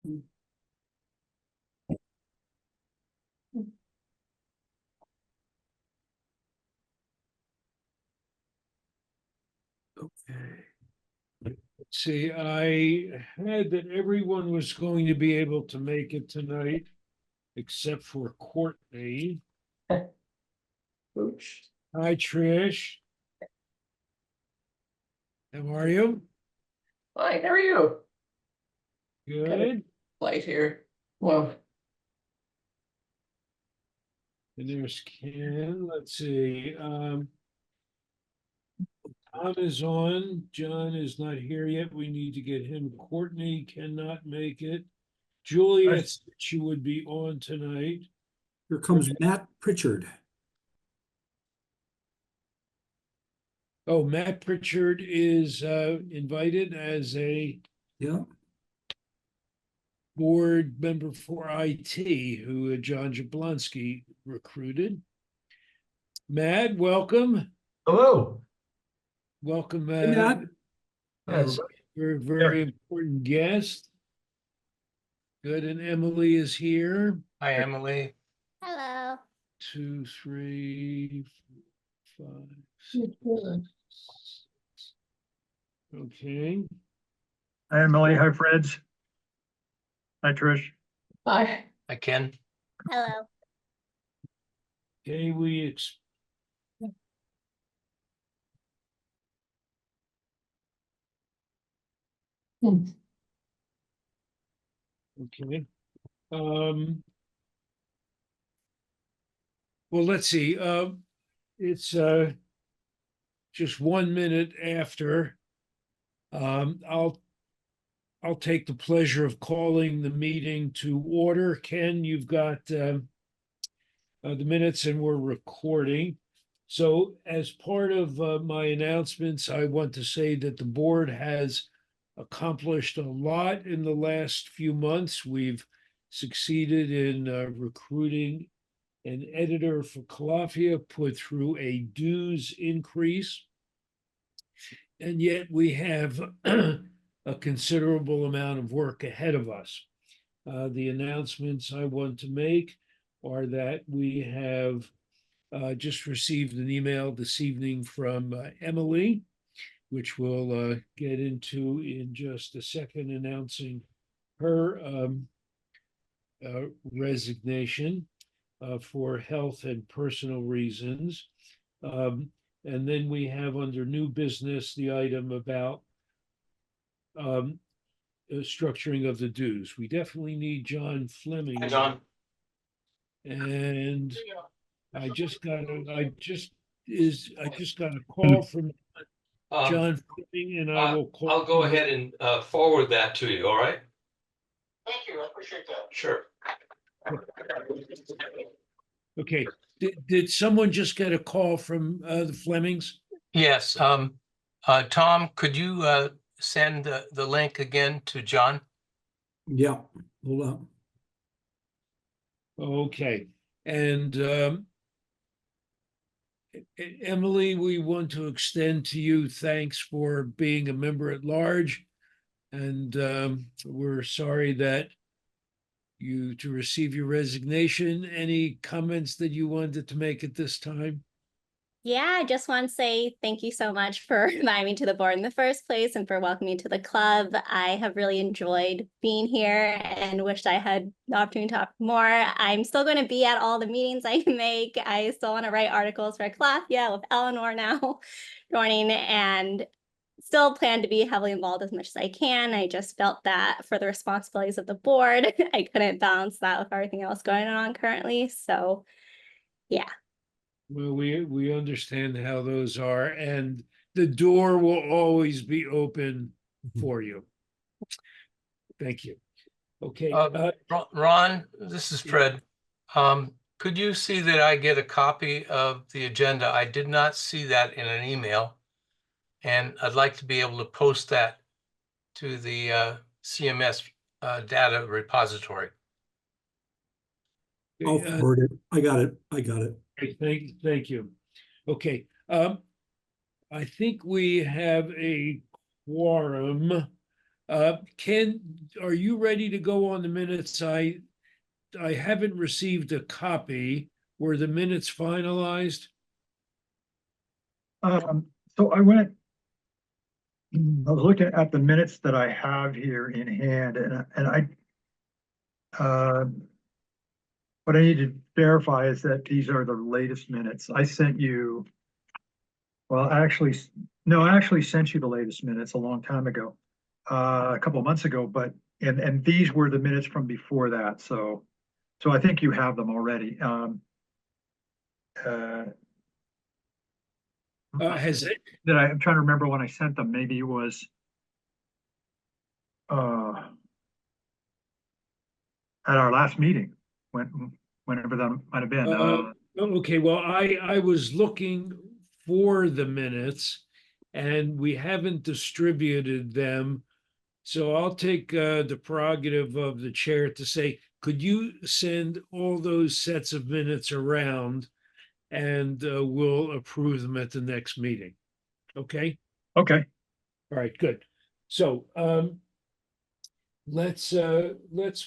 Okay. See, I had that everyone was going to be able to make it tonight, except for Courtney. Oops. Hi, Trish. How are you? Hi, how are you? Good. Light here. Well, And there's Ken. Let's see. Tom is on. John is not here yet. We need to get him. Courtney cannot make it. Juliet said she would be on tonight. Here comes Matt Pritchard. Oh, Matt Pritchard is invited as a Yeah, board member for IT, who John Jablonski recruited. Matt, welcome. Hello. Welcome, Hey, Matt. as a very important guest. Good, and Emily is here. Hi, Emily. Hello. 2, 3, 5, 6. Okay. Hi, Emily. Hi, Freds. Hi, Trish. hi. Hi, Ken. Hello. Okay, okay. Well, let's see. It's just 1 minute after. I'll take the pleasure of calling the meeting to order. Ken, you've got the minutes and we're recording. So as part of my announcements, I want to say that the board has accomplished a lot in the last few months. We've succeeded in recruiting an editor for Calafia, put through a dues increase. And yet we have a considerable amount of work ahead of us. The announcements I want to make are that we have just received an email this evening from Emily, which we'll get into in just a second, announcing her resignation for health and personal reasons. And then we have under new business the item about structuring of the dues. We definitely need John Fleming. Hi, John. And I just got a call from John Fleming, and I will call. I'll go ahead and forward that to you, all right? Thank you. I appreciate that. Sure. Okay, did someone just get a call from the Flemings? Yes, Tom, could you send the link again to John? yeah, hold on. Okay, and Emily, we want to extend to you thanks for being a member at large, and we're sorry that to receive your resignation. Any comments that you wanted to make at this time? Yeah, I just want to say thank you so much for inviting me to the board in the first place and for welcoming me to the club. I have really enjoyed being here and wished I had the opportunity to talk more. I'm still going to be at all the meetings I make. I still want to write articles for Calafia with Eleanor now joining, and still plan to be heavily involved as much as I can. I just felt that for the responsibilities of the board, I couldn't balance that with everything else going on currently. So yeah. Well, we understand how those are, and the door will always be open for you. Thank you. Okay. Ron, this is Fred. Could you see that I get a copy of the agenda? I did not see that in an email, and I'd like to be able to post that to the CMS data repository. I'll forward it. I got it. Okay, thank you. Okay. I think we have a quorum. Ken, are you ready to go on the minutes? I haven't received a copy. Were the minutes finalized? So I went, I was looking at the minutes that I have here in hand and what I need to verify is that these are the latest minutes. I sent you, well, no, I actually sent you the latest minutes a long time ago, a couple of months ago, but, and these were the minutes from before that. So I think you have them already. Has it? I'm trying to remember when I sent them. Maybe it was at our last meeting, whenever that might have been. Okay, well, I was looking for the minutes and we haven't distributed them. So I'll take the prerogative of the chair to say, could you send all those sets of minutes around and we'll approve them at the next meeting? Okay, Okay, all right, good. So let's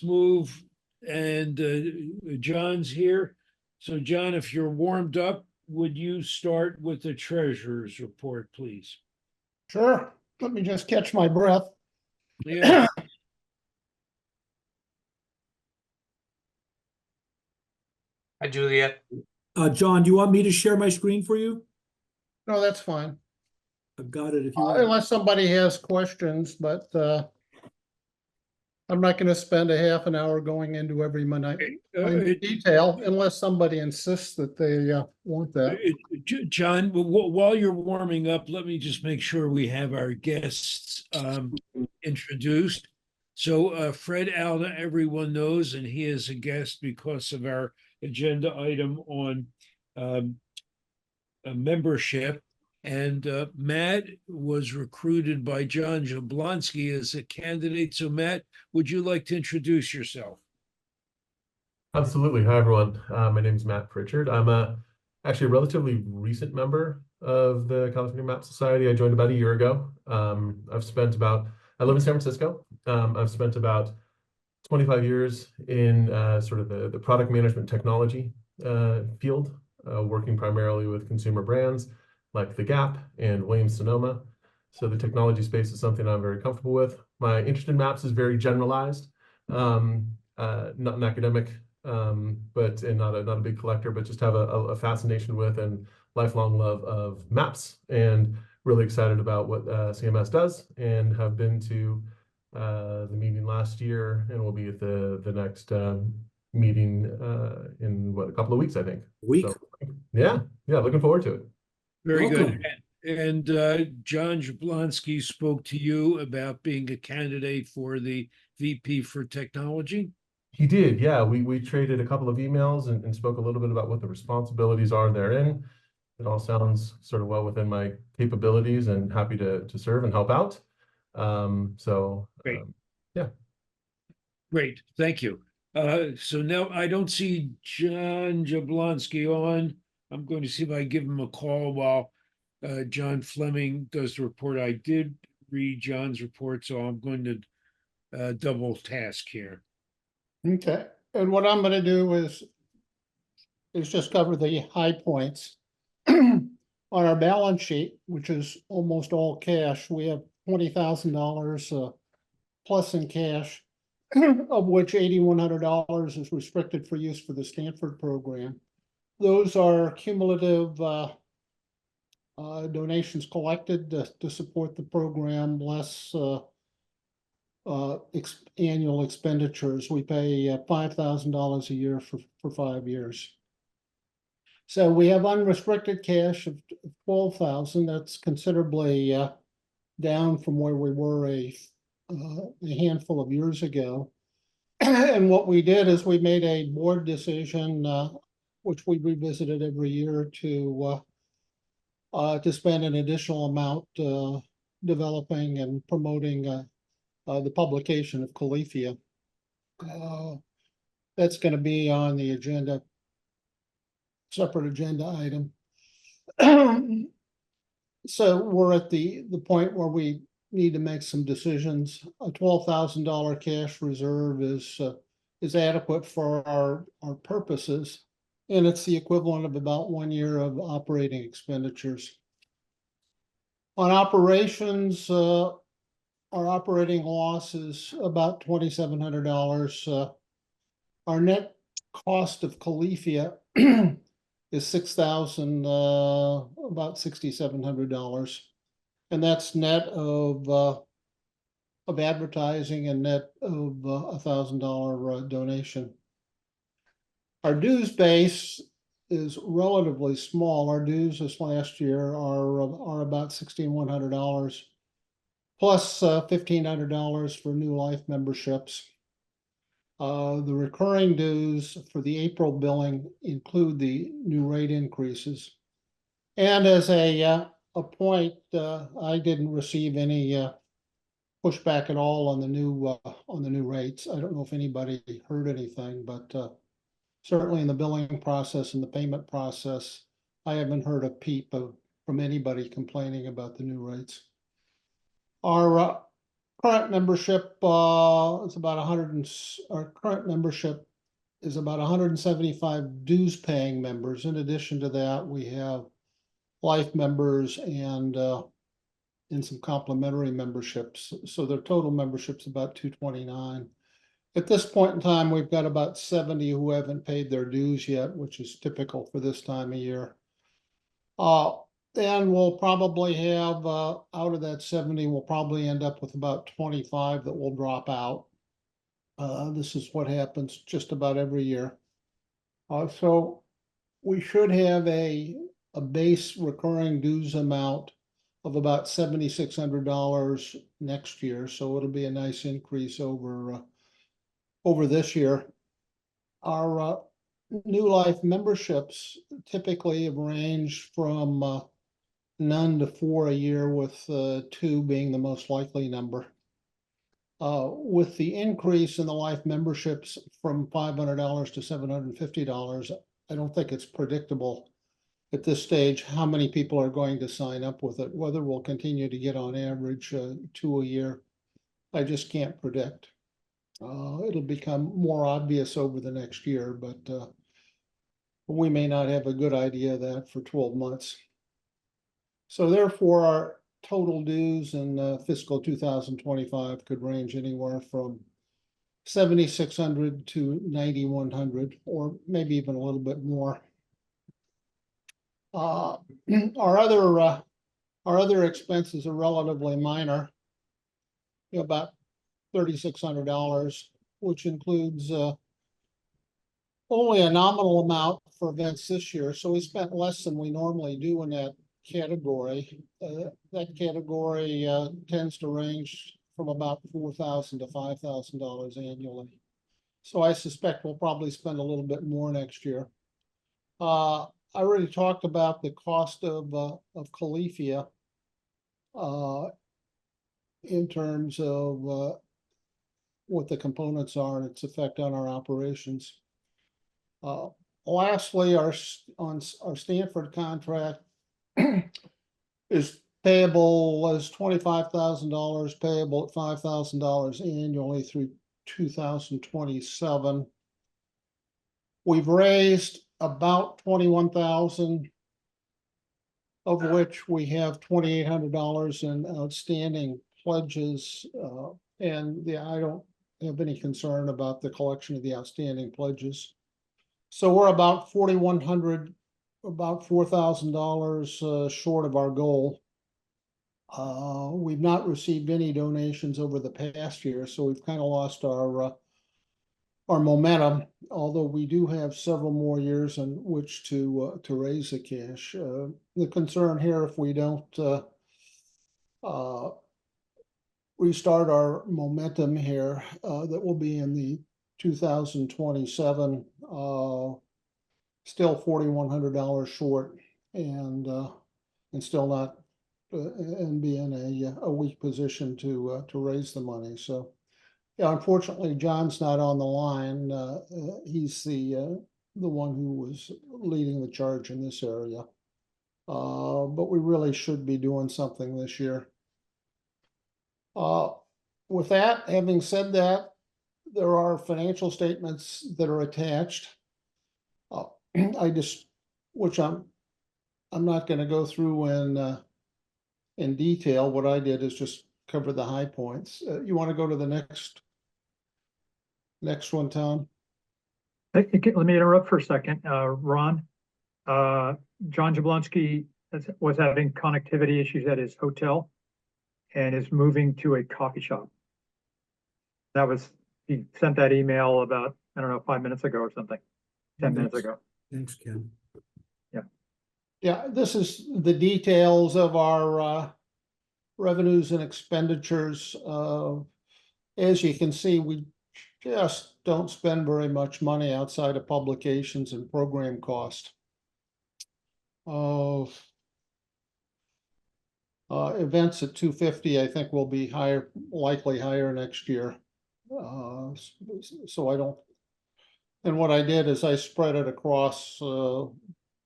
move, and John's here. So John, if you're warmed up, would you start with the treasurer's report, please? Sure. Let me just catch my breath. Yeah, Hi, Juliet. John, do you want me to share my screen for you? No, that's fine. I've got it if you want. Unless somebody has questions, but I'm not gonna spend a half an hour going into every minute detail unless somebody insists that they want that. John, while you're warming up, let me just make sure we have our guests introduced. So Fred Alda, everyone knows, and he is a guest because of our agenda item on a membership. And Matt was recruited by John Jablonski as a candidate. So Matt, would you like to introduce yourself? Absolutely. Hi, everyone. My name is Matt Pritchard. I'm actually a relatively recent member of the California Map Society. I joined about a year ago. I live in San Francisco. I've spent about 25 years in sort of the product management technology field, working primarily with consumer brands like The Gap and Williams-Sonoma. So the technology space is something I'm very comfortable with. My interest in maps is very generalized, not an academic, but and not a big collector, but just have a fascination with and lifelong love of maps, and really excited about what CMS does, and have been to the meeting last year, and we'll be at the next meeting in a couple of weeks, I think. Week. So, yeah, looking forward to it. Very Welcome. good. And John Jablonski spoke to you about being a candidate for the VP for Technology. He did, yeah. We traded a couple of emails and spoke a little bit about what the responsibilities are therein. It all sounds sort of well within my capabilities, and happy to serve and help out. Great. Yeah. Great, thank you. So now I don't see John Jablonski on. I'm going to see if I give him a call while John Fleming does the report. I did read John's report, so I'm going to double task here. Okay, and what I'm gonna do is just cover the high points. On our balance sheet, which is almost all cash, we have $20,000 plus in cash, of which $8,100 is restricted for use for the Stanford program. Those are cumulative donations collected to support the program, less annual expenditures. We pay $5,000 a year for 5 years. So we have unrestricted cash of 12,000. That's considerably down from where we were a handful of years ago. And what we did is we made a board decision, which we revisited every year, to spend an additional amount developing and promoting the publication of Califia. That's going to be on the agenda, separate agenda item. So we're at the point where we need to make some decisions. A $12,000 cash reserve is adequate for our purposes. And it's the equivalent of about 1 year of operating expenditures. On operations, our operating loss is about $2,700. Our net cost of Califia is about $6,700. And that's net of advertising and net of $1,000 donation. Our dues base is relatively small. Our dues this last year are about $1,600 plus $1,500 for new life memberships. The recurring dues for the April billing include the new rate increases. And as a point, I didn't receive any pushback at all on the new rates. I don't know if anybody heard anything, but certainly in the billing process and the payment process, I haven't heard a peep from anybody complaining about the new rates. Our current membership is about 100. Our current membership is about 175 dues paying members. In addition to that, we have life members and some complimentary memberships. So their total membership's about 229. At this point in time, we've got about 70 who haven't paid their dues yet, which is typical for this time of year. And we'll probably have, out of that 70, we'll probably end up with about 25 that will drop out. This is what happens just about every year. So we should have a base recurring dues amount of about $7,600 next year. So it'll be a nice increase over this year. Our new life memberships typically have ranged from none to 4 a year, with 2 being the most likely number. With the increase in the life memberships from $500 to $750, I don't think it's predictable at this stage how many people are going to sign up with it. Whether we'll continue to get on average 2 a year, I just can't predict. It'll become more obvious over the next year, but we may not have a good idea of that for 12 months. So therefore, our total dues in fiscal 2025 could range anywhere from $7,600 to $9,100, or maybe even a little bit more. Our other expenses are relatively minor, about $3,600, which includes only a nominal amount for events this year. So we spent less than we normally do in that category. That category tends to range from about $4,000 to $5,000 annually. So I suspect we'll probably spend a little bit more next year. I already talked about the cost of Califia in terms of what the components are and its effect on our operations. Lastly, our Stanford contract is payable as $25,000, payable at $5,000 annually through 2027. We've raised about $21,000, of which we have $2,800 in outstanding pledges, and I don't have any concern about the collection of the outstanding pledges. So we're about $4,100, about $4,000 short of our goal. We've not received any donations over the past year, so we've kind of lost our momentum, although we do have several more years in which to raise the cash. The concern here, if we don't restart our momentum here, that will be in the 2027, still $4,100 short, and still not and be in a weak position to raise the money. So yeah, unfortunately, John's not on the line. He's the one who was leading the charge in this area. But we really should be doing something this year. With that, having said that, there are financial statements that are attached. I just, which I'm not gonna go through in detail. What I did is just cover the high points. You wanna go to the next one, Tom? Let me interrupt for a second. Ron, John Jablonski was having connectivity issues at his hotel and is moving to a coffee shop. He sent that email about, I don't know, 5 minutes ago or something, 10 minutes ago. Thanks, Ken. Yeah, this is the details of our revenues and expenditures. As you can see, we just don't spend very much money outside of publications and program cost. Events at 250, I think will be higher, likely higher next year. So I don't, and what I did is I spread it across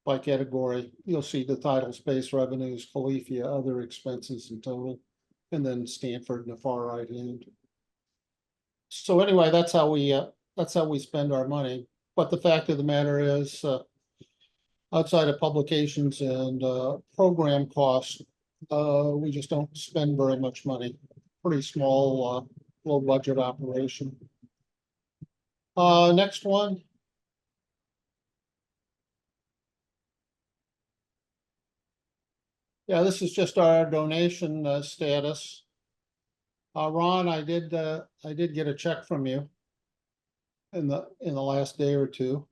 by category. You'll see the title space revenues, Califia, other expenses in total, and then Stanford in the far right hand. So anyway, that's how we spend our money. But the fact of the matter is, outside of publications and program costs, we just don't spend very much money. Pretty small, low budget operation. Next one. Yeah, this is just our donation status. Ron, I did get a check from you in the last day or two.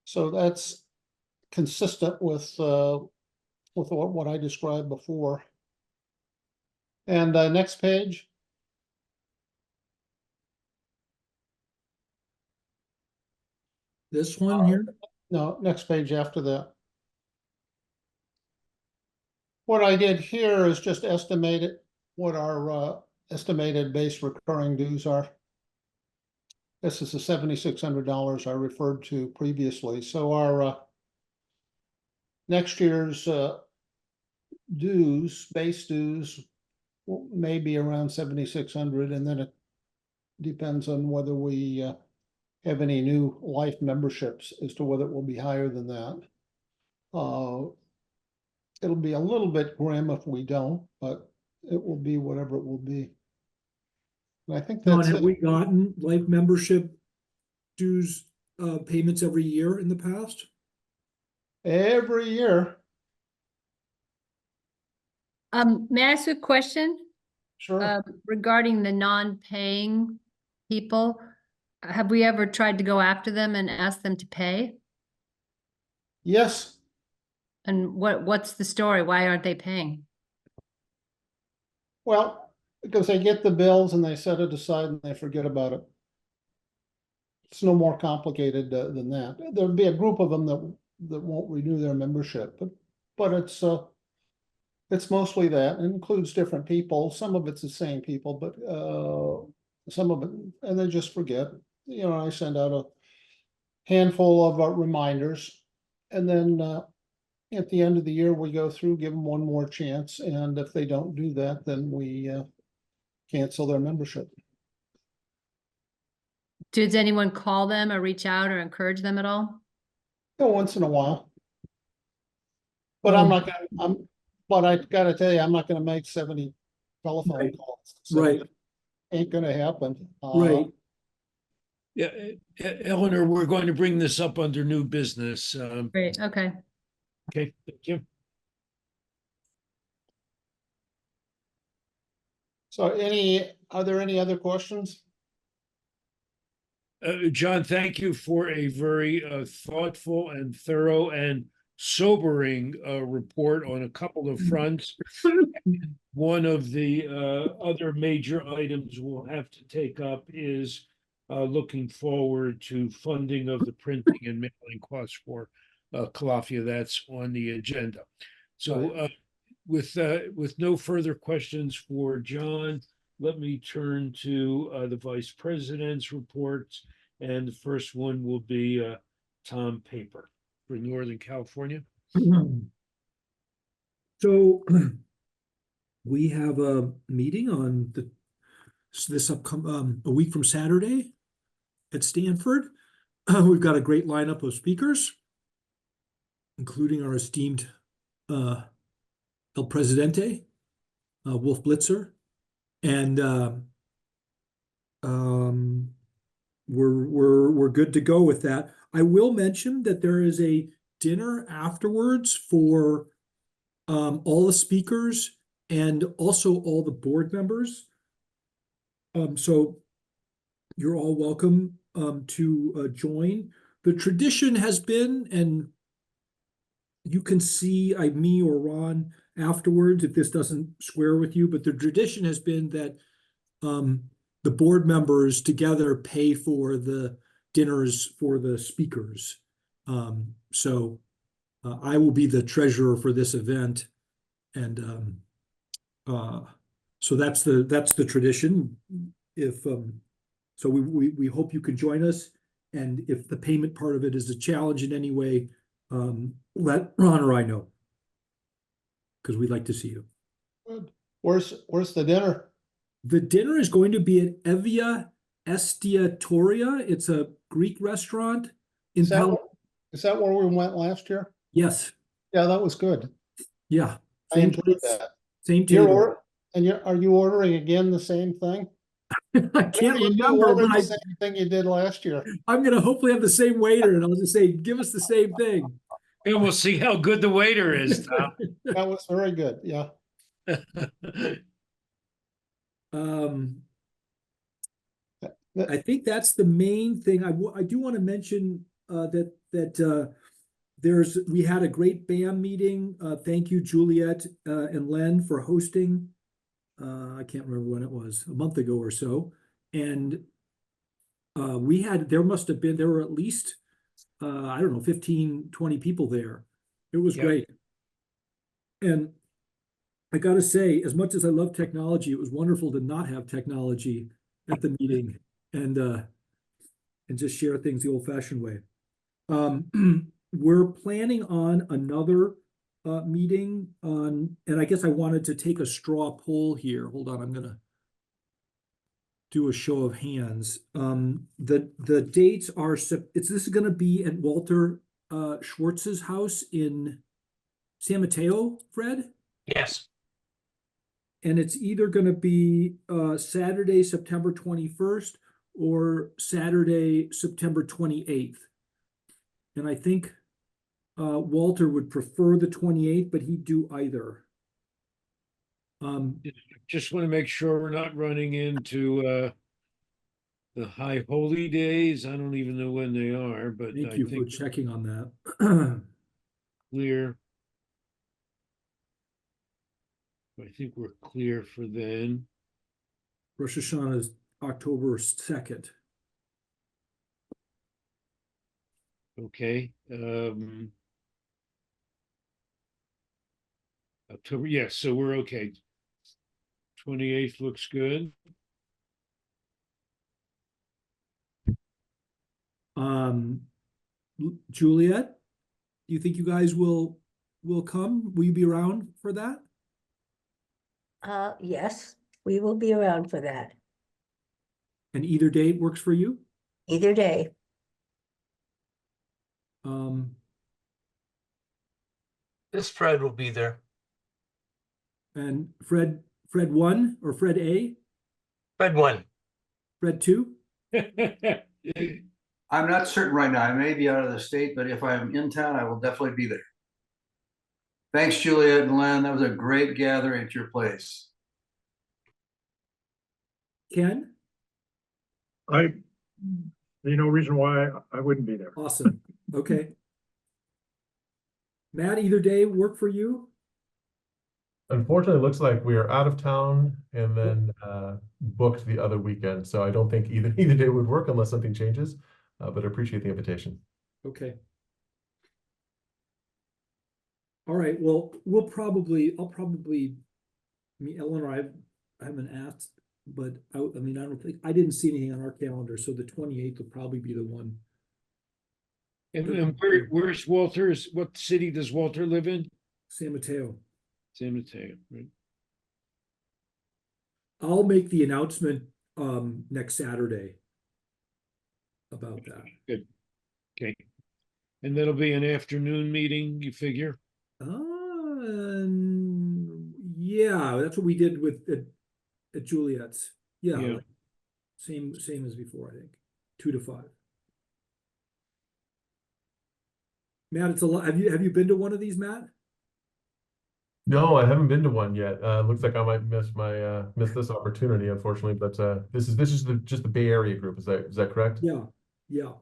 So that's consistent with what I described before. And next page. This one here? No, next page after that. What I did here is just estimated what our estimated base recurring dues are. This is the $7,600 I referred to previously. So our next year's dues, base dues, may be around 7,600, and then it depends on whether we have any new life memberships as to whether it will be higher than that. It'll be a little bit grim if we don't, but it will be whatever it will be. And I think John, that's have it. we gotten life membership dues payments every year in the past? Every year. May I ask a question Sure. regarding the non-paying people? Have we ever tried to go after them and ask them to pay? Yes. And what's the story? Why aren't they paying? Well, because they get the bills and they set it aside and they forget about it. It's no more complicated than that. There'll be a group of them that won't renew their membership, but it's mostly that. It includes different people. Some of it's the same people, but some of it, and they just forget. You know, I send out a handful of reminders, and then at the end of the year, we go through, give them one more chance, and if they don't do that, then we cancel their membership. Does anyone call them or reach out or encourage them at all? Yeah, once in a while. But I'm not gonna, but I gotta tell you, I'm not gonna make 70 telephone Right. calls. So Right. ain't gonna happen. Right. Yeah, Eleanor, we're going to bring this up under new business. Great, okay. Okay, thank you. So are there any other questions? John, thank you for a very thoughtful and thorough and sobering report on a couple of fronts. One of the other major items we'll have to take up is looking forward to funding of the printing and mailing costs for Calafia. That's on the agenda. So with no further questions for John, let me turn to the Vice President's reports. And the first one will be Tom Paper for Northern California. So we have a meeting on this upcoming, a week from Saturday at Stanford. We've got a great lineup of speakers, including our esteemed El Presidente, Wolf Blitzer, and we're good to go with that. I will mention that there is a dinner afterwards for all the speakers and also all the board members. So you're all welcome to join. The tradition has been, and you can see me or Ron afterwards if this doesn't square with you, but the tradition has been that the board members together pay for the dinners for the speakers. So I will be the treasurer for this event, and so that's the tradition. If so, we hope you can join us, and if the payment part of it is a challenge in any way, let Ron or I know, because we'd like to see you. Good. Where's the dinner? The dinner is going to be at Evia Estiatoria. It's a Greek restaurant in Is that where we went last year? Yes, Yeah, that was good. yeah. I Same enjoyed place, that. same table. Are you ordering again the same thing? I can't Maybe you remember, order but the same thing you did last year. I'm gonna hopefully have the same waiter, and I'll just say, give us the same thing. And we'll see how good the waiter is, Tom. That was very good, yeah. I think that's the main thing. I do want to mention that we had a great BAM meeting. Thank you, Juliet and Len, for hosting. I can't remember when it was, a month ago or so. And there were at least, I don't know, 15, 20 people there. It was Yep. great. And I got to say, as much as I love technology, it was wonderful to not have technology at the meeting and just share things the old-fashioned way. We're planning on another meeting and I guess I wanted to take a straw poll here. Hold on, I'm gonna do a show of hands. The dates are, this is gonna be at Walter Schwartz's house in San Mateo, Fred? Yes, And it's either gonna be Saturday, September 21st or Saturday, September 28th. And I think Walter would prefer the 28th, but he'd do either. Just want to make sure we're not running into the high holy days. I don't even know when they are, but Thank I you for think checking on that. clear. I think we're clear for then. Rosh Hashanah is October 2nd. Okay. October, yes, so we're okay. 28th looks good. Juliet, do you think you guys will come? Will you be around for that? Yes, we will be around for that, And either date works for you? either day. this Fred will be there. And Fred 1 or Fred A? Fred won. Fred 2? I'm not certain right now. I may be out of the state, but if I'm in town, I will definitely be there. Thanks, Juliet and Len. That was a great gathering at your place. Ken? I see no reason why I wouldn't be there. Awesome. Okay. Matt, either day work for you? Unfortunately, it looks like we are out of town and then booked the other weekend. So I don't think either day would work unless something changes, but I appreciate the invitation. Okay. All right, well, I'll probably, I mean, Eleanor, I haven't asked, but I don't think, I didn't see anything on our calendar, so the 28th will probably be the one. And where's Walter's? What city does Walter live in? San Mateo. San Mateo, right? I'll make the announcement next Saturday about that. Good. Okay. And that'll be an afternoon meeting, you figure? Yeah, that's what we did with at Juliet's. Yeah, Yeah. like, same as before, I think. 2 to 5. Matt, it's a lot. Have you been to one of these, Matt? No, I haven't been to one yet. Looks like I might miss this opportunity, unfortunately. But this is just the Bay Area group. Is that correct? Yeah, yeah.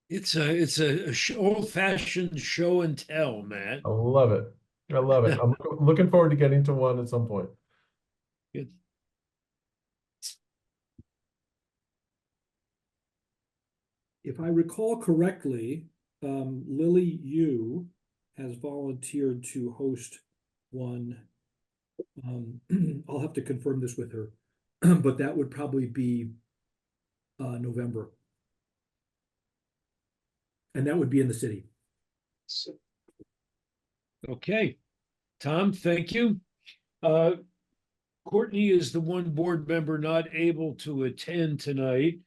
It's a old-fashioned show and tell, Matt. I love it. I love it. I'm looking forward to getting to one at some point. Good. If I recall correctly, Lily Yu has volunteered to host one. I'll have to confirm this with her, but that would probably be November. And that would be in the city. Okay. Tom, thank you. Courtney is the one board member not able to attend tonight.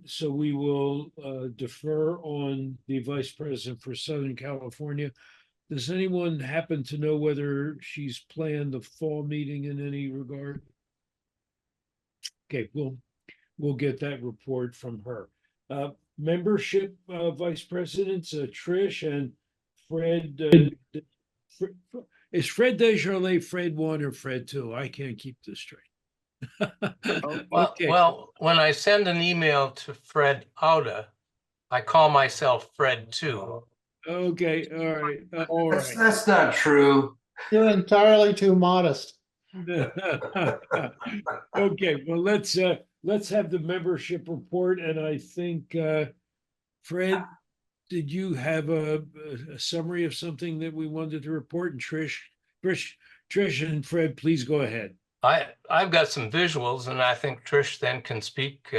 So we will defer on the vice president for Southern California. Does anyone happen to know whether she's planned the fall meeting in any regard? Okay, we'll get that report from her. Membership vice presidents, Trish and Fred. Is Fred Desjardins Fred 1 or Fred 2? I can't keep this straight. Okay. Well, when I send an email to Fred Auda, I call myself Fred 2. Okay, all right, all right. That's not true. You're entirely too modest. Okay, well, let's have the membership report, and I think Fred, did you have a summary of something that we wanted to report? And Trish and Fred, please go ahead. I've got some visuals, and I think Trish then can speak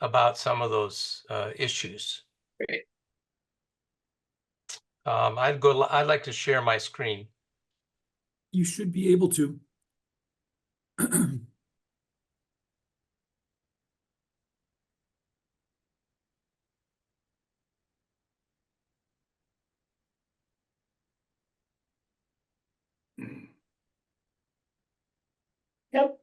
about some of those issues. Great. I'd like to share my screen. You should be able to. Yep.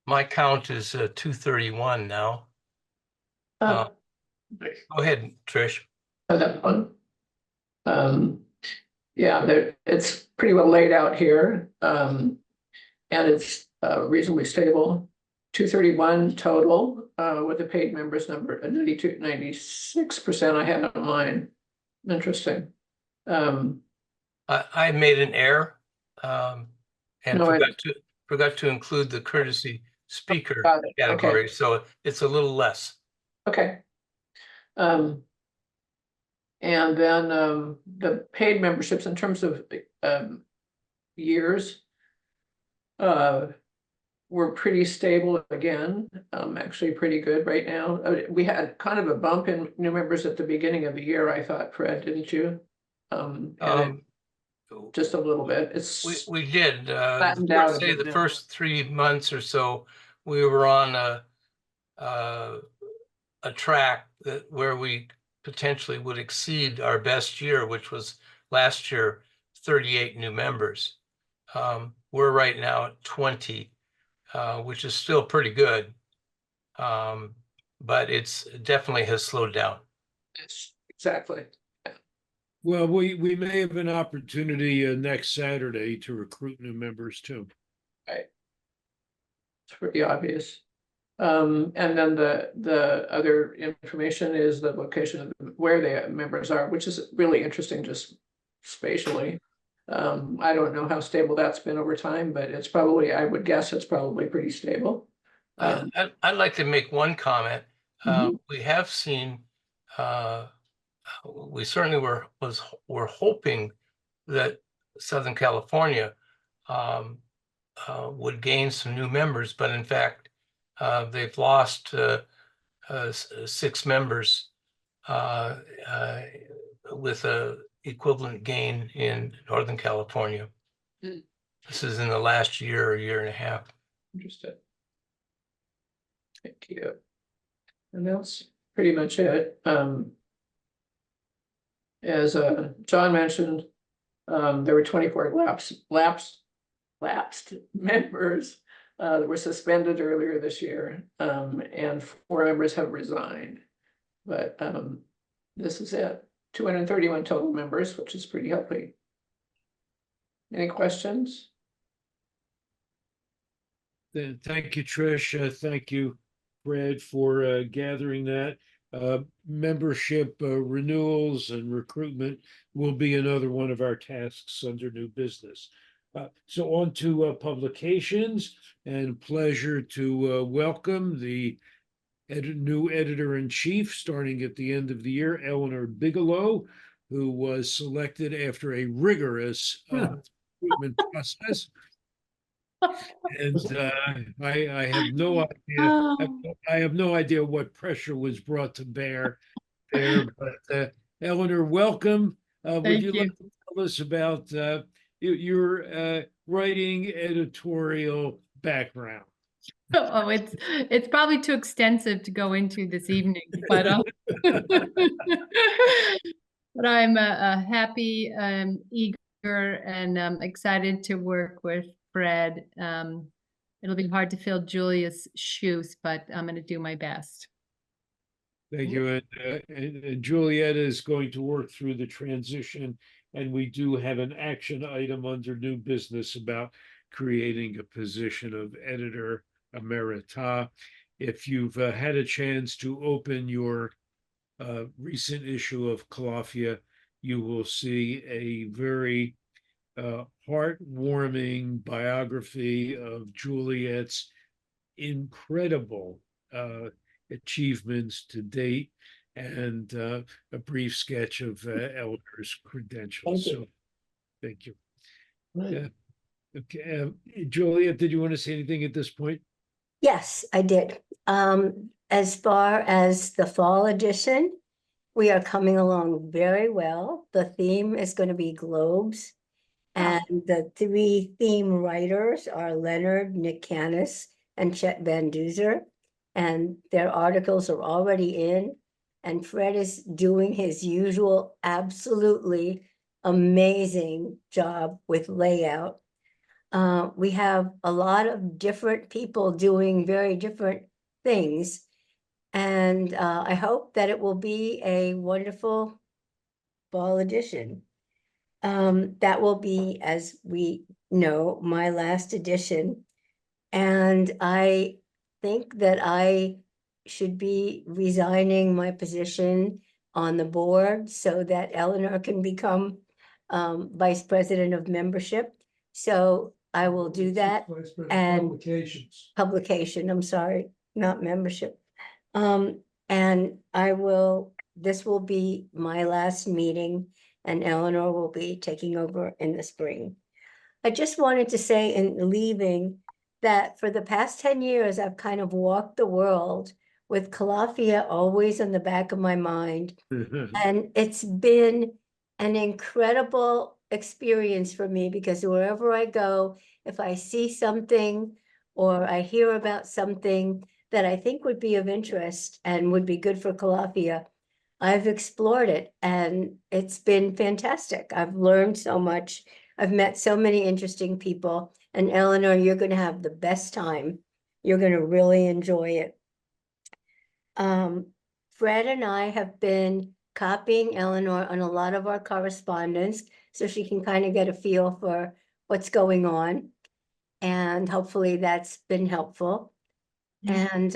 My count is 231 now. Go ahead, Trish. That one. Yeah, it's pretty well laid out here. And it's reasonably stable. 231 total, with the paid members number 96% I had on mine. Interesting. I made an error and No, forgot to include the courtesy speaker Got it. category, Okay. so it's a little less. Okay. And then the paid memberships in terms of years were pretty stable again, actually pretty good right now. We had kind of a bump in new members at the beginning of the year, I thought, Fred, didn't you? Just a little bit. We did. Flattened out a Say bit the now. first 3 months or so, we were on a track where we potentially would exceed our best year, which was last year, 38 new members. We're right now at 20, which is still pretty good, but it's definitely has slowed down. Yes, exactly. Well, we may have an opportunity next Saturday to recruit new members too. Right. It's pretty obvious. And then the other information is the location of where the members are, which is really interesting just spatially. I don't know how stable that's been over time, but it's probably, I would guess it's probably pretty stable. I'd like to make one comment. We have seen, we certainly were hoping that Southern California would gain some new members, but in fact, they've lost 6 members with a equivalent gain in Northern California. Hmm. This is in the last year or year and a half. Interesting. Thank you. And that's pretty much it. As John mentioned, there were 24 lapsed members that were suspended earlier this year, and 4 members have resigned. But this is it. 231 total members, which is pretty healthy. Any questions? Then thank you, Trish. Thank you, Fred, for gathering that. Membership renewals and recruitment will be another one of our tasks under new business. So on to publications, and pleasure to welcome the new editor-in-chief starting at the end of the year, Eleanor Bigelow, who was selected after a rigorous recruitment process. And I have no idea. I have no idea what pressure was brought to bear there. But Eleanor, welcome. Would Thank you you. like to tell us about your writing editorial background? Oh, it's probably too extensive to go into this evening, but but I'm happy, eager, and excited to work with Fred. It'll be hard to fill Julia's shoes, but I'm going to do my best. Thank you. And Juliet is going to work through the transition, and we do have an action item under new business about creating a position of editor emerita. If you've had a chance to open your recent issue of Calafia, you will see a very heartwarming biography of Juliet's incredible achievements to date, and a brief sketch of Eleanor's credentials. Thank you. So, thank you. Right. Okay, Juliet, did you want to say anything at this point? Yes, I did. As far as the fall edition, we are coming along very well. The theme is going to be globes. And the 3 theme writers are Leonard, Nick Canis, and Chet Van Duzer. And their articles are already in. And Fred is doing his usual absolutely amazing job with layout. We have a lot of different people doing very different things. And I hope that it will be a wonderful fall edition. That will be, as we know, my last edition. And I think that I should be resigning my position on the board so that Eleanor can become vice president of membership. So I will do that. And publication, I'm sorry, not membership. And this will be my last meeting, and Eleanor will be taking over in the spring. I just wanted to say in leaving that for the past 10 years, I've kind of walked the world with Calafia always in the back of my mind. And it's been an incredible experience for me, because wherever I go, if I see something or I hear about something that I think would be of interest and would be good for Calafia, I've explored it, and it's been fantastic. I've learned so much. I've met so many interesting people, and Eleanor, you're going to have the best time. You're going to really enjoy it. Fred and I have been copying Eleanor on a lot of our correspondence, so she can kind of get a feel for what's going on. And hopefully that's been helpful. And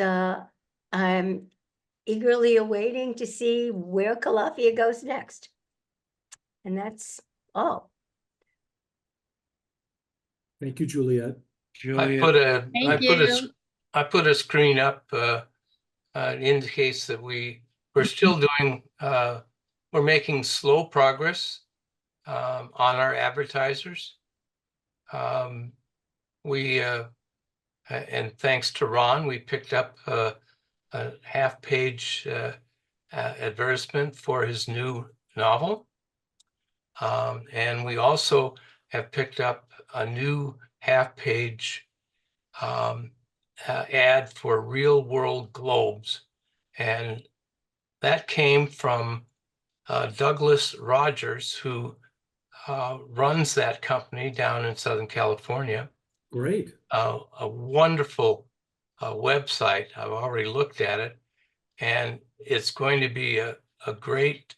I'm eagerly awaiting to see where Calafia goes next. And that's all. Thank you, Juliet. Juliet, I put a screen up. It indicates that we're still doing. We're making slow progress on our advertisers. we, and thanks to Ron, we picked up a half-page advertisement for his new novel. And we also have picked up a new half-page ad for Real World Globes. And that came from Douglas Rogers, who runs that company down in Southern California. Great. A wonderful website. I've already looked at it, and it's going to be a great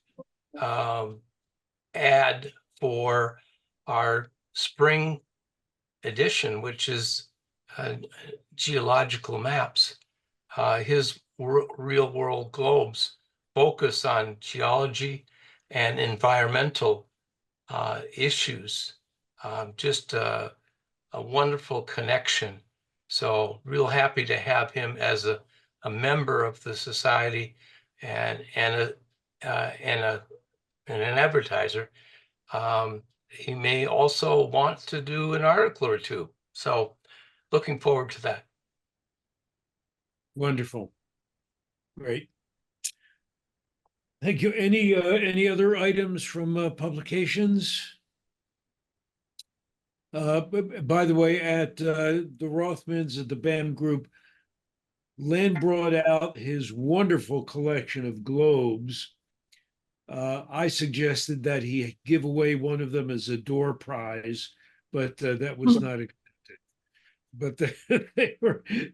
ad for our spring edition, which is geological maps. His Real World Globes focus on geology and environmental issues. Just a wonderful connection. So real happy to have him as a member of the society and an advertiser. He may also want to do an article or two. So looking forward to that. Wonderful. Great. Thank you. Any other items from publications? By the way, at the Rothmans at the BAM group, Len brought out his wonderful collection of globes. I suggested that he give away one of them as a door prize, but that was not accepted. But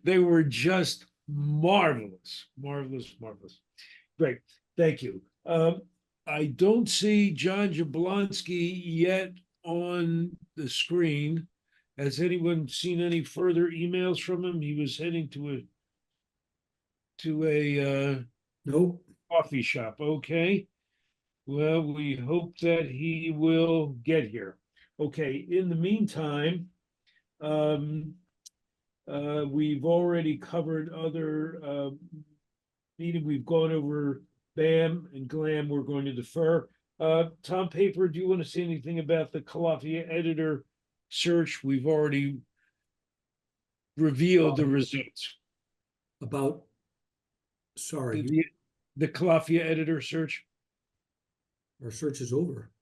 they were just marvelous, marvelous, marvelous. Great, thank you. I don't see John Jablonski yet on the screen. Has anyone seen any further emails from him? He was heading to a Nope. coffee shop. Okay. Well, we hope that he will get here. Okay, in the meantime, we've already covered other meeting. We've gone over BAM and GLAM. We're going to defer. Tom Paper, do you want to say anything about the Calafia editor search? We've already revealed the results. About, sorry, The Calafia editor search? our search is over.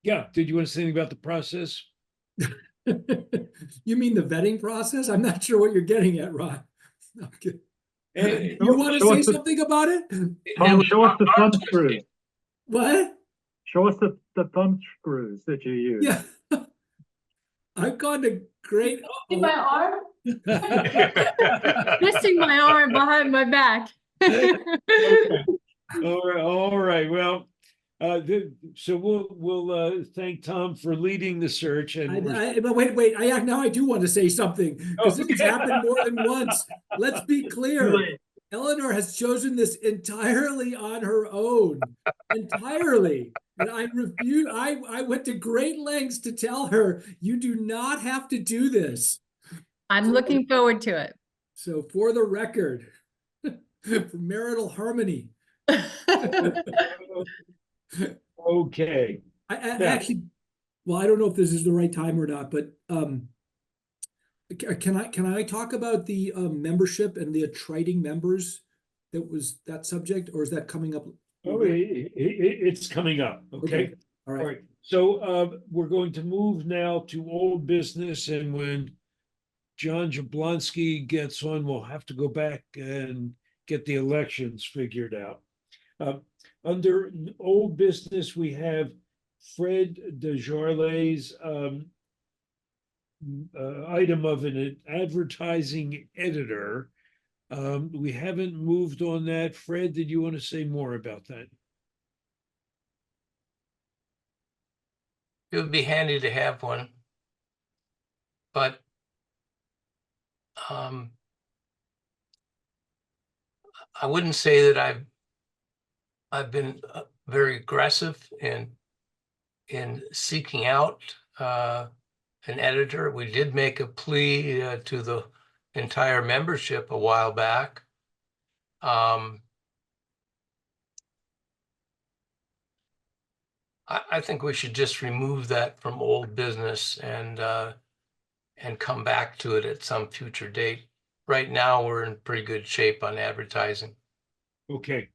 Yeah, did you want to say anything about the process? You mean the vetting process? I'm not sure what you're getting at, Ron. Okay. Eh, You want to show say us the- something about it? Tom, show us the thumb screws. What? Show us the thumb screws that you use. Yeah. I've gone to great. See my arm? Twisting my arm behind my back. All right. Well, so we'll thank Tom for leading the search, and But wait. Now I do want to say something because this has happened more than once. Let's be clear. Eleanor has chosen this entirely on her own, entirely. And I refuse. I went to great lengths to tell her you do not have to do this. I'm looking forward to it. So for the record, for marital harmony. okay. I actually, well, I don't know if this is the right time or not, but can I talk about the membership and the attriting members? That was that subject, or is that coming up? Oh, it's coming up. Okay. All All right. right. So we're going to move now to old business, and when John Jablonski gets on, we'll have to go back and get the elections figured out. Under old business, we have Fred Desjardins' item of an advertising editor. We haven't moved on that. Fred, did you want to say more about that? It would be handy to have one, but I wouldn't say that I've been very aggressive in seeking out an editor. We did make a plea to the entire membership a while back. I think we should just remove that from old business and and come back to it at some future date. Right now, we're in pretty good shape on advertising. Okay,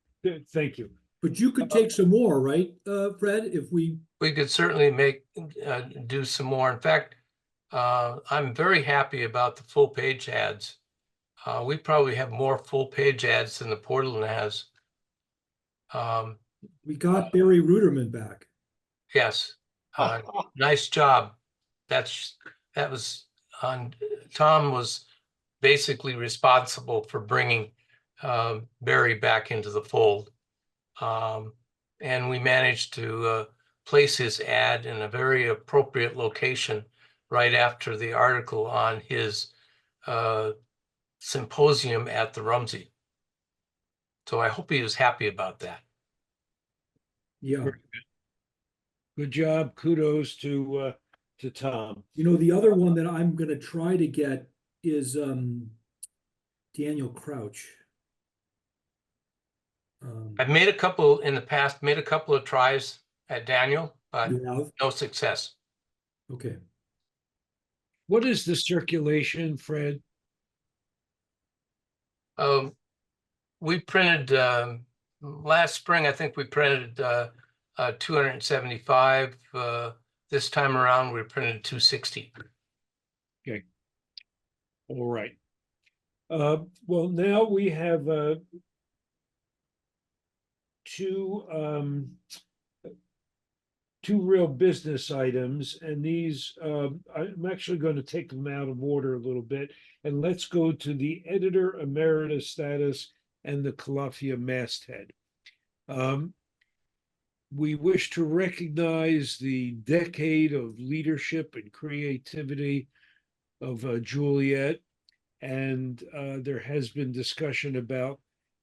thank you. But you could take some more, right, Fred, if we, We could certainly do some more. In fact, I'm very happy about the full page ads. We probably have more full page ads than the Portland has. we got Barry Ruderman back. Yes, nice job. That was on, Tom was basically responsible for bringing Barry back into the fold. And we managed to place his ad in a very appropriate location right after the article on his symposium at the Rumsey. So I hope he was happy about that. Yeah. Good job. Kudos to Tom. You know, the other one that I'm gonna try to get is Daniel Crouch. I've made a couple in the past, made a couple of tries at Daniel, but You have? no success. Okay. What is the circulation, Fred? We printed last spring, I think we printed 275. This time around, we printed 260. Okay. All right. Well, now we have two real business items, and these I'm actually going to take them out of order a little bit, and let's go to the editor emeritus status and the Calafia masthead. We wish to recognize the decade of leadership and creativity of Juliet, and there has been discussion about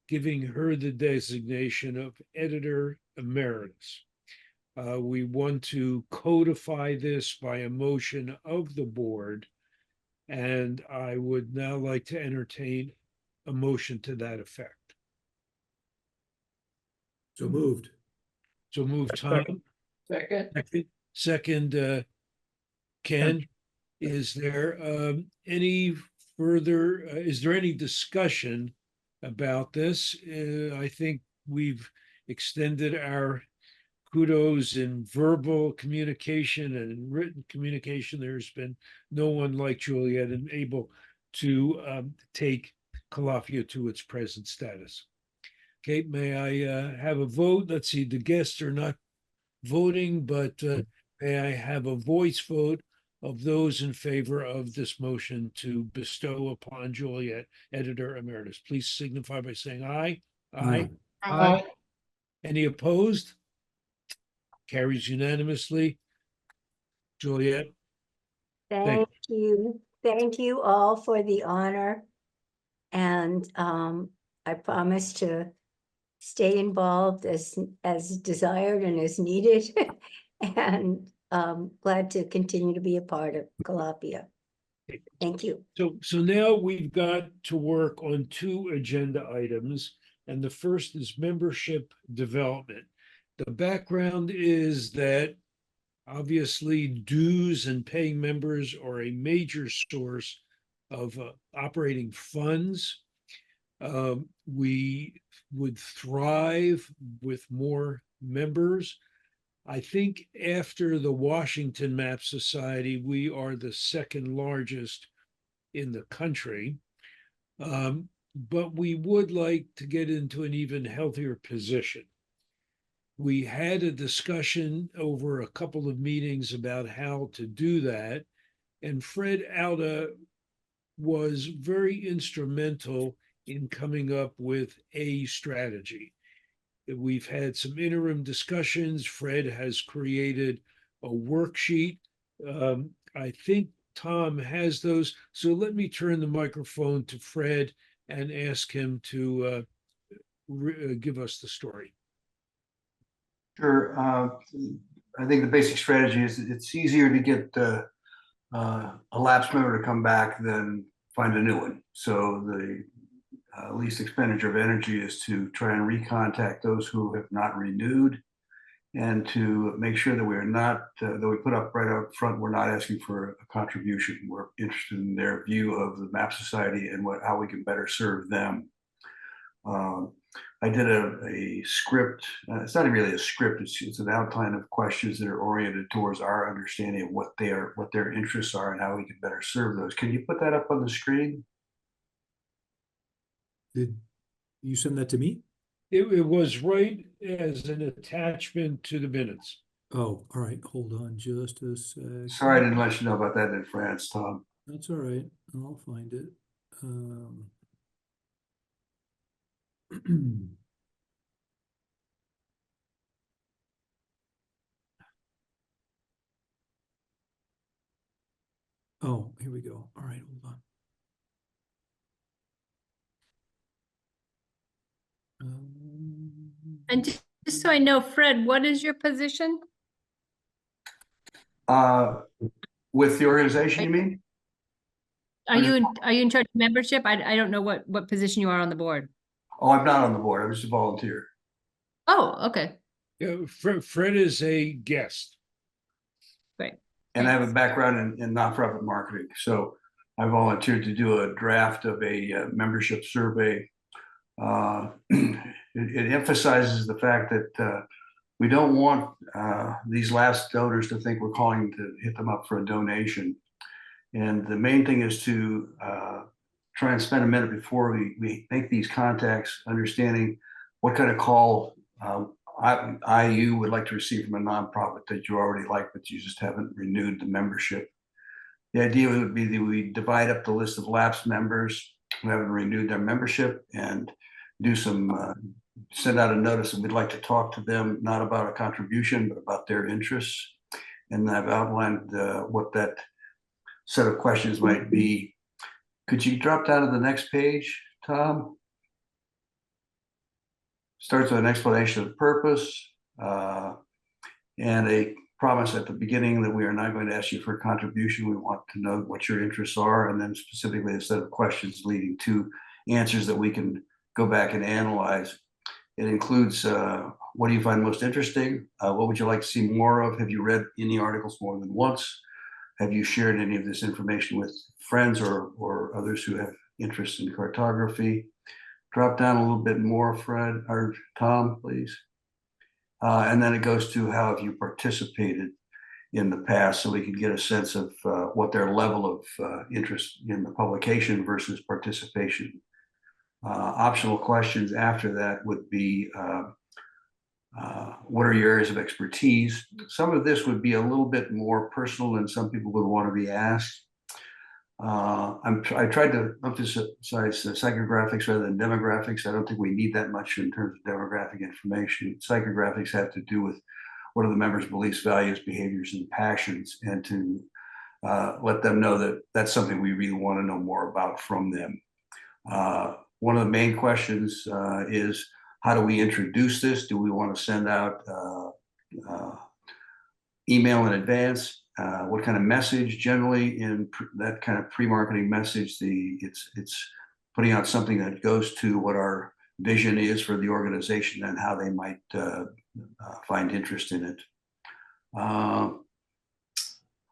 giving her the designation of editor emeritus. We want to codify this by a motion of the board, and I would now like to entertain a motion to that effect. So moved. So move, Tom. Second. Second, Ken. Is there any further, is there any discussion about this? I think we've extended our kudos in verbal communication and in written communication. There's been no one like Juliet and able to take Calafia to its present status. Okay, may I have a vote? Let's see, the guests are not voting, but may I have a voice vote of those in favor of this motion to bestow upon Juliet editor emeritus? Please signify by saying aye. Aye. Aye. Any opposed? Carries unanimously. Juliet, Thank you. Thank you all for the honor. And I promise to stay involved as desired and as needed. And glad to continue to be a part of Calafia. Thank you. so now we've got to work on two agenda items, and the first is membership development. The background is that obviously dues and paying members are a major source of operating funds. We would thrive with more members. I think after the Washington Map Society, we are the second largest in the country. But we would like to get into an even healthier position. We had a discussion over a couple of meetings about how to do that. And Fred Alda was very instrumental in coming up with a strategy. We've had some interim discussions. Fred has created a worksheet. I think Tom has those. So let me turn the microphone to Fred and ask him to give us the story. Sure. I think the basic strategy is it's easier to get a lapsed member to come back than find a new one. So the least expenditure of energy is to try and recontact those who have not renewed and to make sure that we're not, that we put up right up front, we're not asking for a contribution. We're interested in their view of the Map Society and how we can better serve them. I did a script. It's not really a script. It's an outline of questions that are oriented towards our understanding of what their interests are and how we can better serve those. Can you put that up on the screen? Did you send that to me? It was right as an attachment to the minutes. Oh, all right. Hold on just a sec. Sorry, I didn't let you know about that in France, Tom. That's all right. I'll find it. Oh, here we go. All right, hold on. And just so I know, Fred, what is your position? With the organization, you mean? Are you in charge of membership? I don't know what position you are on the board. Oh, I'm not on the board. I'm just a volunteer. Oh, okay, Yeah, Fred is a guest. great. And I have a Thanks. background in nonprofit marketing. So I volunteered to do a draft of a membership survey. It emphasizes the fact that we don't want these last donors to think we're calling to hit them up for a donation. And the main thing is to try and spend a minute before we make these contacts, understanding what kind of call IU would like to receive from a nonprofit that you already like, but you just haven't renewed the membership. The idea would be that we divide up the list of lapsed members who haven't renewed their membership and do some, send out a notice that we'd like to talk to them, not about a contribution, but about their interests. And I've outlined what that set of questions might be. Could you drop down to the next page, Tom? Starts with an explanation of purpose and a promise at the beginning that we are not going to ask you for a contribution. We want to know what your interests are, and then specifically a set of questions leading to answers that we can go back and analyze. It includes what do you find most interesting? What would you like to see more of? Have you read any articles more than once? Have you shared any of this information with friends or others who have interest in cartography? Drop down a little bit more, Fred or Tom, please. And then it goes to how have you participated in the past, so we can get a sense of what their level of interest in the publication versus participation. Optional questions after that would be, what are your areas of expertise? Some of this would be a little bit more personal than some people would want to be asked. I tried to emphasize psychographics rather than demographics. I don't think we need that much in terms of demographic information. Psychographics have to do with what are the members' beliefs, values, behaviors, and passions, and to let them know that that's something we really want to know more about from them. One of the main questions is, how do we introduce this? Do we want to send out email in advance? What kind of message? Generally, in that kind of pre-marketing message, it's putting out something that goes to what our vision is for the organization and how they might find interest in it. I'm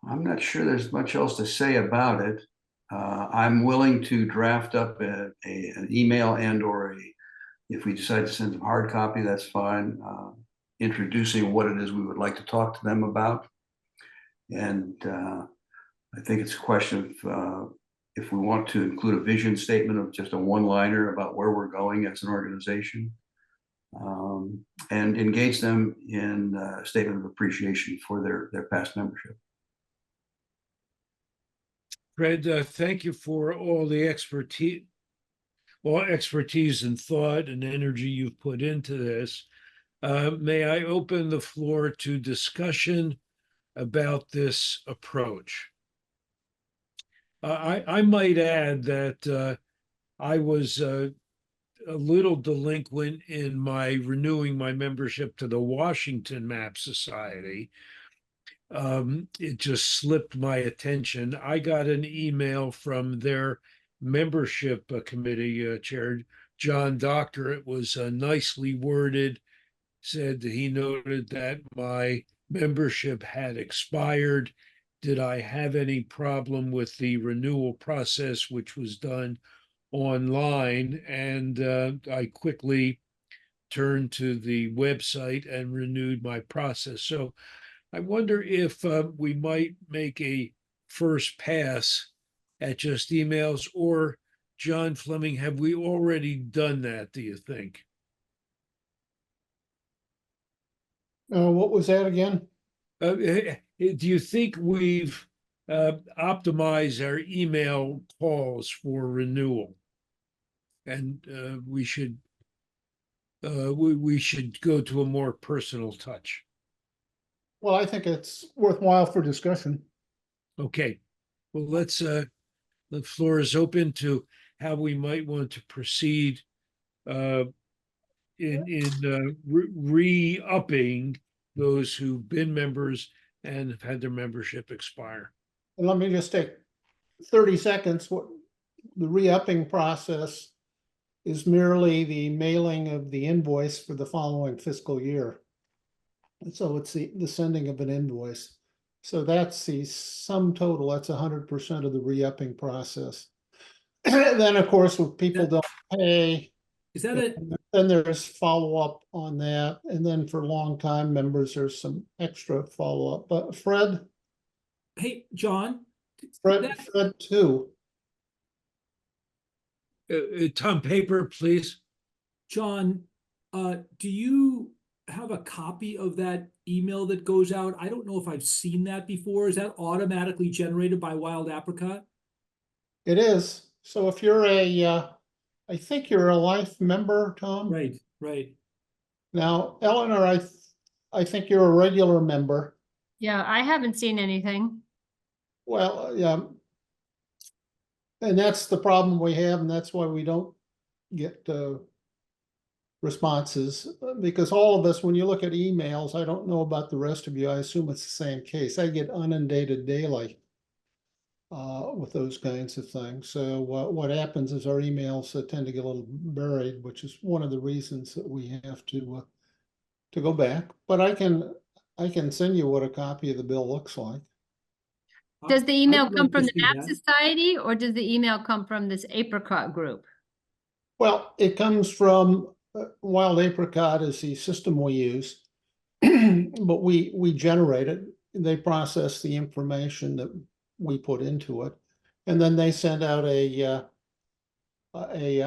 not sure there's much else to say about it. I'm willing to draft up an email and/or if we decide to send them hard copy, that's fine. Introducing what it is we would like to talk to them about. And I think it's a question of if we want to include a vision statement of just a one-liner about where we're going as an organization, and engage them in a statement of appreciation for their past membership. Fred, thank you for all the expertise and thought and energy you've put into this. May I open the floor to discussion about this approach? I might add that I was a little delinquent in my renewing my membership to the Washington Map Society. It just slipped my attention. I got an email from their membership committee chair, John Doctor. It was nicely worded said that he noted that my membership had expired. Did I have any problem with the renewal process, which was done online? And I quickly turned to the website and renewed my process. So I wonder if we might make a first pass at just emails, or John Fleming, have we already done that, do you think? What was that again? Do you think we've optimized our email calls for renewal? And we should go to a more personal touch. Well, I think it's worthwhile for discussion. Okay, well, the floor is open to how we might want to proceed in re-upping those who've been members and have had their membership expire. And let me just take 30 seconds. What the re-upping process is merely the mailing of the invoice for the following fiscal year. And so it's the sending of an invoice. So that's the sum total. That's 100% of the re-upping process. Then, of course, if people don't pay, Is that it? then there's follow-up on that. And then for long-time members, there's some extra follow-up. But Fred Hey, John, that- Fred too. Tom Paper, please. John, do you have a copy of that email that goes out? I don't know if I've seen that before. Is that automatically generated by Wild Apricot? It is. So if you're I think you're a life member, Tom. Right, right. Now, Eleanor, I think you're a regular member. Yeah, I haven't seen anything. Well, yeah. And that's the problem we have, and that's why we don't get responses, because all of us, when you look at emails, I don't know about the rest of you, I assume it's the same case. I get inundated daily with those kinds of things. So what happens is our emails tend to get a little buried, which is one of the reasons that we have to go back. But I can send you what a copy of the bill looks like. Does the I'd email like come to from the see Map that. Society, or does the email come from this Apricot group? Well, it comes from Wild Apricot is the system we use, but we generate it. They process the information that we put into it, and then they send out a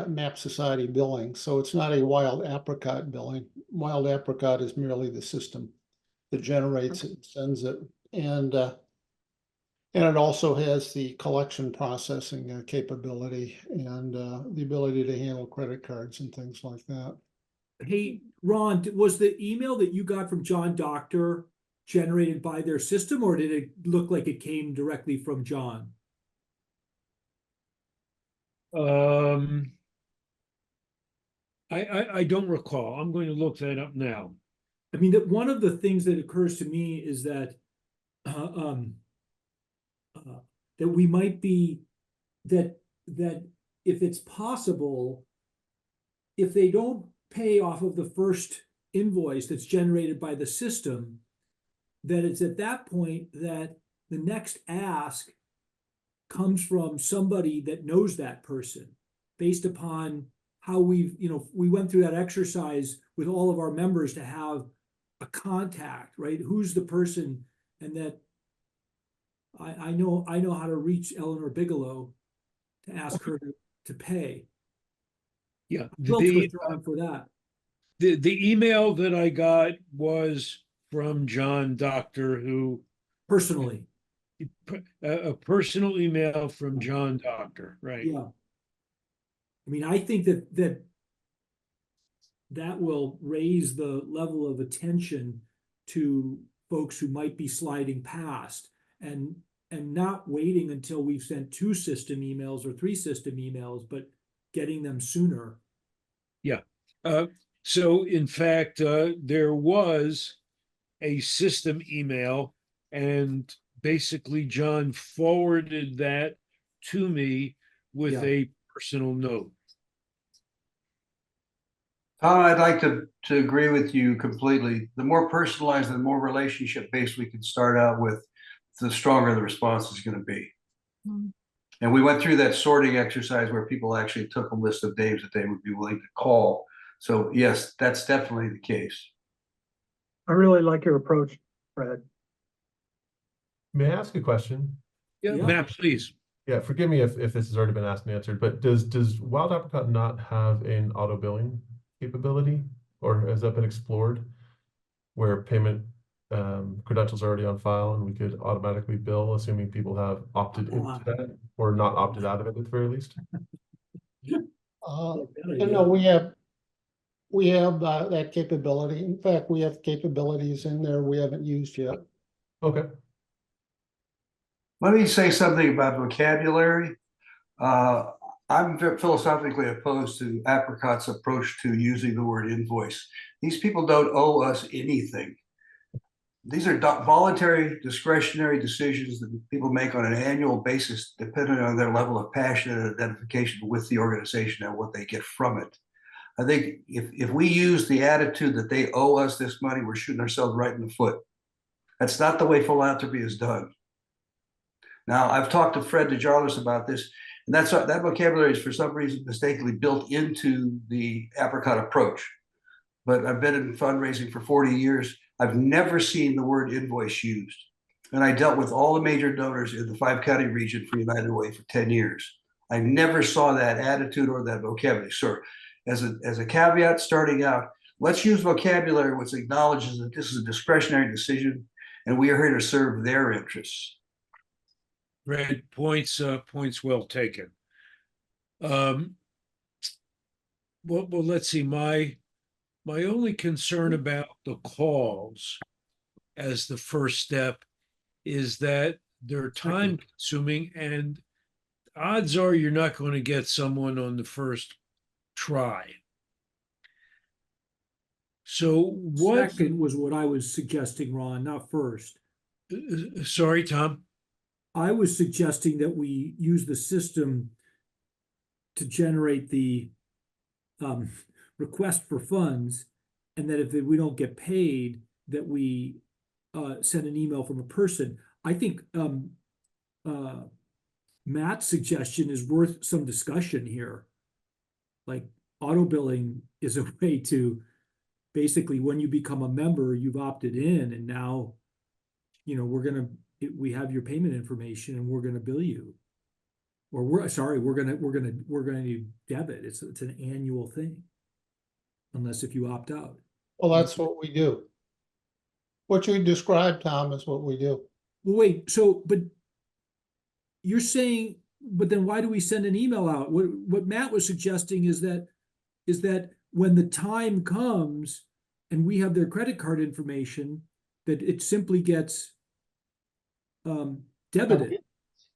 Map Society billing. So it's not a Wild Apricot billing. Wild Apricot is merely the system that generates it, sends it, and it also has the collection processing capability and the ability to handle credit cards and things like that. Hey, Ron, was the email that you got from John Doctor generated by their system, or did it look like it came directly from John? I don't recall. I'm going to look that up now. I mean, that one of the things that occurs to me is that that we might be that if it's possible, if they don't pay off of the first invoice that's generated by the system, that it's at that point that the next ask comes from somebody that knows that person, based upon how we went through that exercise with all of our members to have a contact, right? Who's the person? And that I know how to reach Eleanor Bigelow to ask her to pay. Yeah, We'll twist around for that. the email that I got was from John Doctor, who Personally, a personal email from John Doctor, right? yeah. I mean, I think that will raise the level of attention to folks who might be sliding past and not waiting until we've sent 2 system emails or 3 system emails, but getting them sooner. Yeah. So in fact, there was a system email, and basically John forwarded that to me with Yeah. a personal note. Tom, I'd like to agree with you completely. The more personalized and more relationship based we can start out with, the stronger the response is going to be. Mm. And we went through that sorting exercise where people actually took a list of names that they would be willing to call. So yes, that's definitely the case. I really like your approach, Fred. May I ask a question? Yeah, Yeah. Matt, please. Yeah, forgive me if this has already been asked and answered, but does Wild Apricot not have an auto billing capability, or has that been explored? Where payment credentials are already on file and we could automatically bill, assuming people have opted into that or not opted out of it at the very least? No, we have that capability. In fact, we have capabilities in there we haven't used yet. Okay. Let me say something about vocabulary. I'm philosophically opposed to Apricot's approach to using the word invoice. These people don't owe us anything. These are voluntary, discretionary decisions that people make on an annual basis, depending on their level of passion and identification with the organization and what they get from it. I think if we use the attitude that they owe us this money, we're shooting ourselves right in the foot. That's not the way philanthropy is done. Now, I've talked to Fred DeJarlis about this, and that vocabulary is for some reason mistakenly built into the Apricot approach. But I've been in fundraising for 40 years. I've never seen the word invoice used. And I dealt with all the major donors in the 5-county region for United Way for 10 years. I never saw that attitude or that vocabulary. So as a caveat starting out, let's use vocabulary which acknowledges that this is a discretionary decision and we are here to serve their interests. Red points well taken. Well, let's see. My only concern about the calls as the first step is that they're time consuming, and odds are you're not going to get someone on the first try. So what? Second was what I was suggesting, Ron, not first. Sorry, Tom. I was suggesting that we use the system to generate the request for funds, and that if we don't get paid, that we send an email from a person. I think Matt's suggestion is worth some discussion here. Like, auto billing is a way to basically, when you become a member, you've opted in, and now, you know, we have your payment information and we're gonna bill you. Or we're gonna debit. It's an annual thing. Unless if you opt out. Well, that's what we do. What you described, Tom, is what we do. Well, wait, but you're saying, but then why do we send an email out? What Matt was suggesting is that when the time comes and we have their credit card information, that it simply gets debited.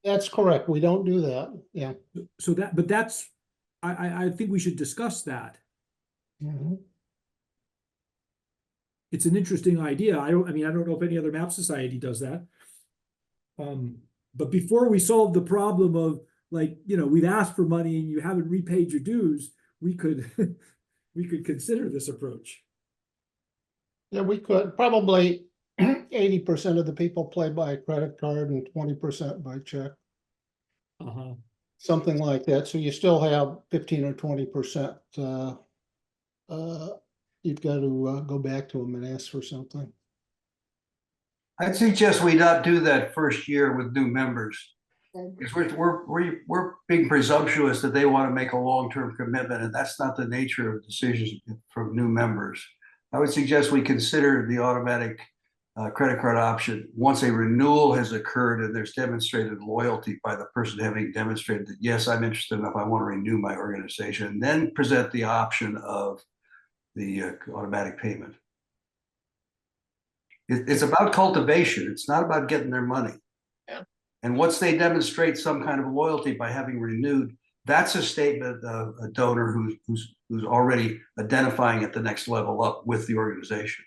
That's correct. We don't do that. Yeah. So I think we should discuss that. Mm-hmm. It's an interesting idea. I don't know if any other map society does that. But before we solve the problem of, like, you know, we've asked for money and you haven't repaid your dues, we could consider this approach. Yeah, we could. Probably 80% of the people play by a credit card and 20% by check. Something like that. So you still have 15 or 20%. You've got to go back to them and ask for something. I'd suggest we not do that first year with new members. Because we're being presumptuous that they want to make a long-term commitment, and that's not the nature of decisions from new members. I would suggest we consider the automatic credit card option once a renewal has occurred and there's demonstrated loyalty by the person having demonstrated that, yes, I'm interested enough, I want to renew my organization, and then present the option of the automatic payment. It's about cultivation. It's not about getting their money. Yeah. And once they demonstrate some kind of loyalty by having renewed, that's a statement of a donor who's already identifying at the next level up with the organization.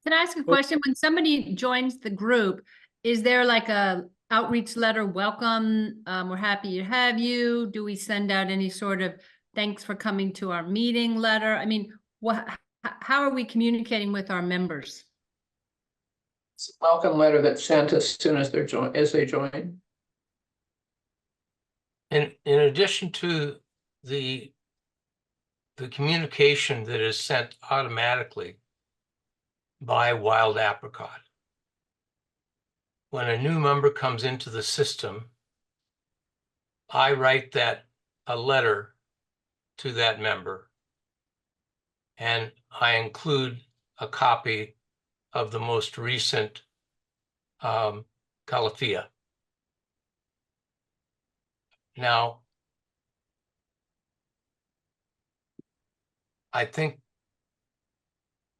Can I ask a question? When somebody joins the group, is there like a outreach letter, welcome, we're happy to have you? Do we send out any sort of thanks for coming to our meeting letter. I mean, how are we communicating with our members? It's a welcome letter that's sent as soon as they join. And in addition to the communication that is sent automatically by Wild Apricot, when a new member comes into the system, I write a letter to that member, and I include a copy of the most recent Calafia. Now, I think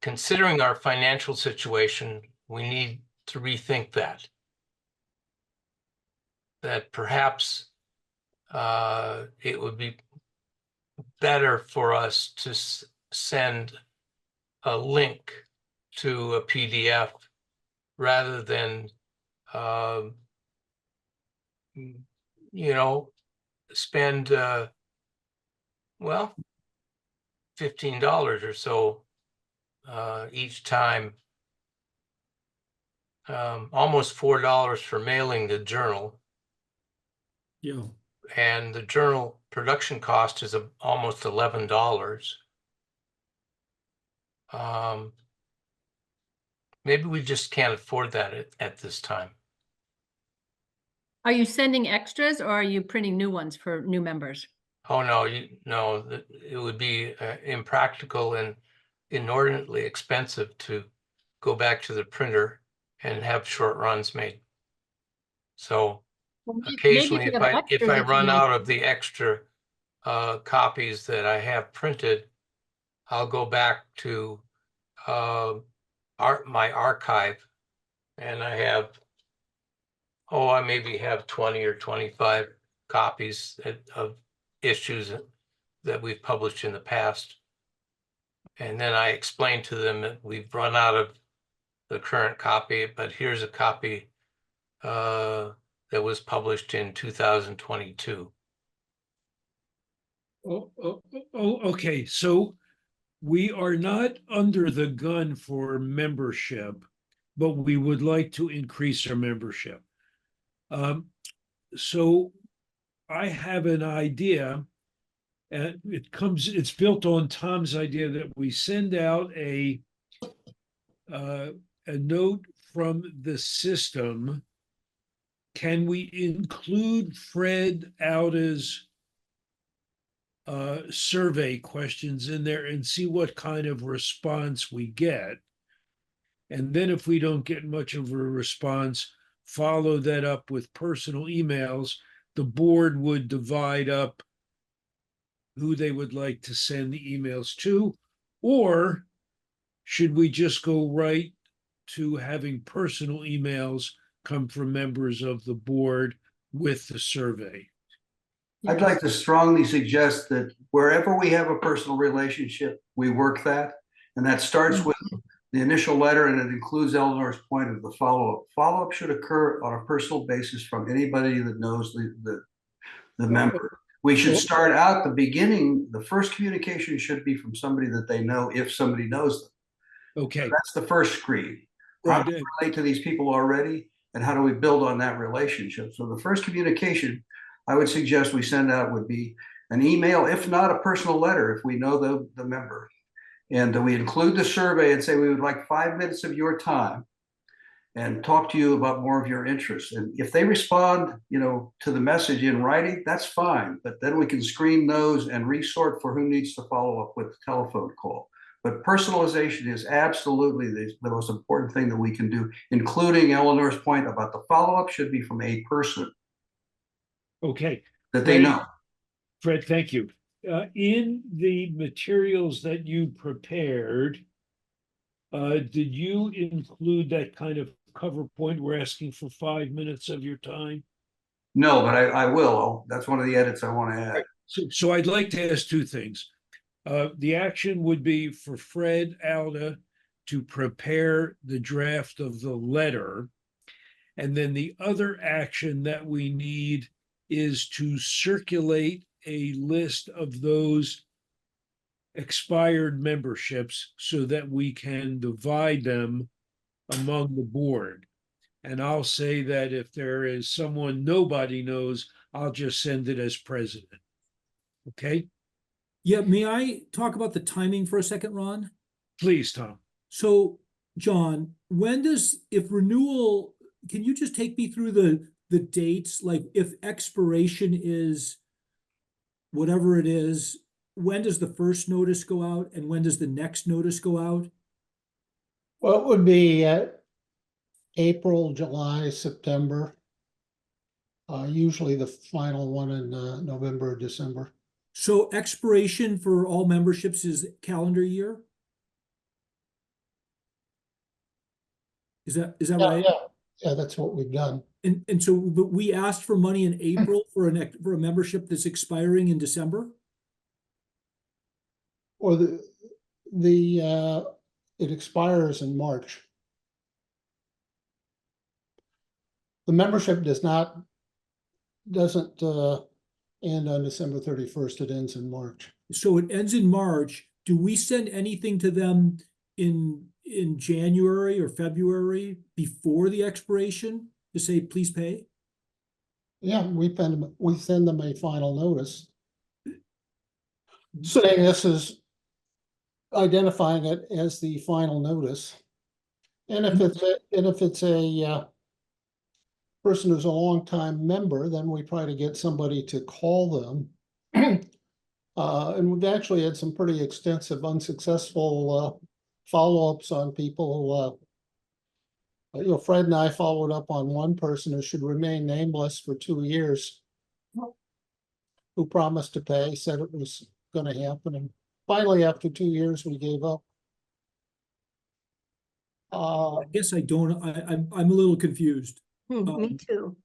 considering our financial situation, we need to rethink that. That perhaps it would be better for us to send a link to a PDF rather than, spend, well, $15 or so each time. Almost $4 for mailing the journal. Yeah. And the journal production cost is almost $11. Maybe we just can't afford that at this time. Are you sending extras or are you printing new ones for new members? Oh, no, it would be impractical and inordinately expensive to go back to the printer and have short runs made. So occasionally, if I run out of the extra copies that I have printed, I'll go back to my archive, and I maybe have 20 or 25 copies of issues that we've published in the past. And then I explain to them that we've run out of the current copy, but here's a copy that was published in 2022. Okay. So we are not under the gun for membership, but we would like to increase our membership. So I have an idea, and it's built on Tom's idea that we send out a note from the system. Can we include Fred Auda's survey questions in there and see what kind of response we get? And then if we don't get much of a response, follow that up with personal emails. The board would divide up who they would like to send the emails to, or should we just go right to having personal emails come from members of the board with the survey? I'd like to strongly suggest that wherever we have a personal relationship, we work that. And that starts with the initial letter, and it includes Eleanor's point of the follow-up. Follow-up should occur on a personal basis from anybody that knows the member. We should start out the beginning. The first communication should be from somebody that they know, if somebody knows them. Okay. So that's the first screen. How do we relate to these people already, and how do we build on that relationship? So the first communication I would suggest we send out would be an email, if not a personal letter, if we know the member. And we include the survey and say, we would like 5 minutes of your time and talk to you about more of your interests. And if they respond, to the message in writing, that's fine. But then we can screen those and resort for who needs to follow up with the telephone call. But personalization is absolutely the most important thing that we can do, including Eleanor's point about the follow-up should be from a person. Okay. That they know. Fred, thank you. In the materials that you prepared, did you include that kind of cover point? We're asking for 5 minutes of your time. No, but I will. That's one of the edits I want to add. So I'd like to ask two things. The action would be for Fred Auda to prepare the draft of the letter. And then the other action that we need is to circulate a list of those expired memberships so that we can divide them among the board. And I'll say that if there is someone nobody knows, I'll just send it as president. Okay, Yeah, may I talk about the timing for a second, Ron? please, Tom. So, John, if renewal, can you just take me through the dates? Like if expiration is whatever it is, when does the first notice go out and when does the next notice go out? Well, it would be April, July, September. Usually the final one in November or December. So expiration for all memberships is calendar year? Is that Yeah, right? yeah, that's what we've done. And so, but we asked for money in April for a membership that's expiring in December? Or it expires in March. The membership doesn't end on December 31st. It ends in March. So it ends in March. Do we send anything to them in January or February before the expiration to say, please pay? Yeah, we send them a final notice saying this is identifying it as the final notice. And if it's a person who's a longtime member, then we try to get somebody to call them. And we've actually had some pretty extensive unsuccessful follow-ups on people. Fred and I followed up on one person who should remain nameless for 2 years, who promised to pay, said it was going to happen, and finally, after 2 years, we gave up. I guess I'm a little confused. Me too.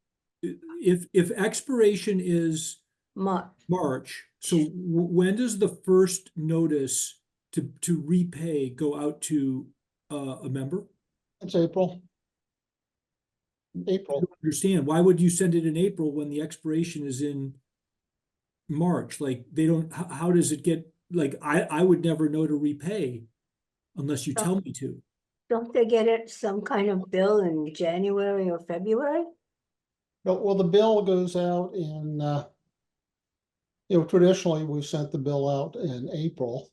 If expiration is March, so when does the first notice to repay go out to a member? It's April. I don't understand. Why would you send it in April when the expiration is in March? Like they don't, how does it get, like I would never know to repay unless you tell me to. Don't they get it some kind of bill in January or February? Well, the bill goes out in, traditionally we sent the bill out in April.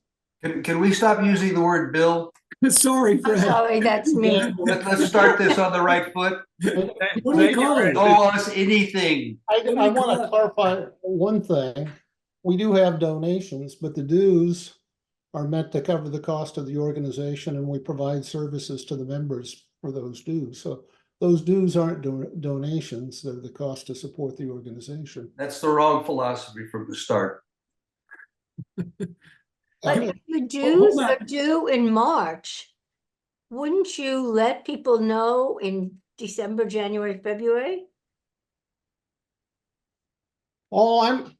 Can we stop using the word bill? Sorry, I'm Fred. sorry, that's me. Let's start this on the right foot. What do you call it? Don't owe us anything. I want to clarify one thing. We do have donations, but the dues are meant to cover the cost of the organization, and we provide services to the members for those dues. So those dues aren't donations, they're the cost to support the organization. That's the wrong philosophy from the start. But if your dues are due in March, wouldn't you let people know in December, January, February? All I'm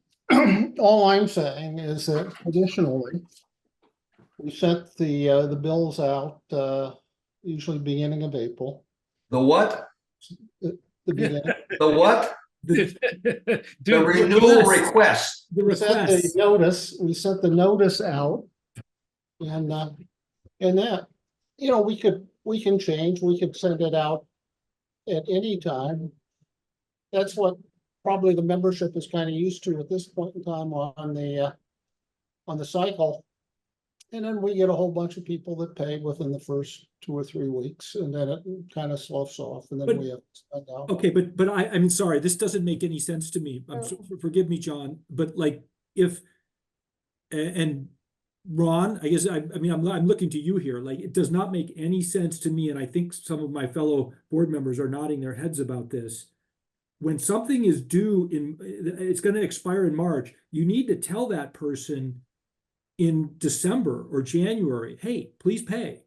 saying is that additionally, we sent the bills out usually beginning of April. The what? The beginning. The what? The renewal request. The We sent request. we sent the notice out, and that, we can change, we could send it out at any time. That's what probably the membership is kind of used to at this point in time on the cycle. And then we get a whole bunch of people that pay within the first 2 or 3 weeks, and then it kind of sloughs off, and then we have to spend out. Okay, but I mean, sorry, this doesn't make any sense to me. Forgive me, John, but like and Ron, I guess I'm looking to you here. Like, it does not make any sense to me, and I think some of my fellow board members are nodding their heads about this. When something is due it's going to expire in March, you need to tell that person in December or January, hey, please pay.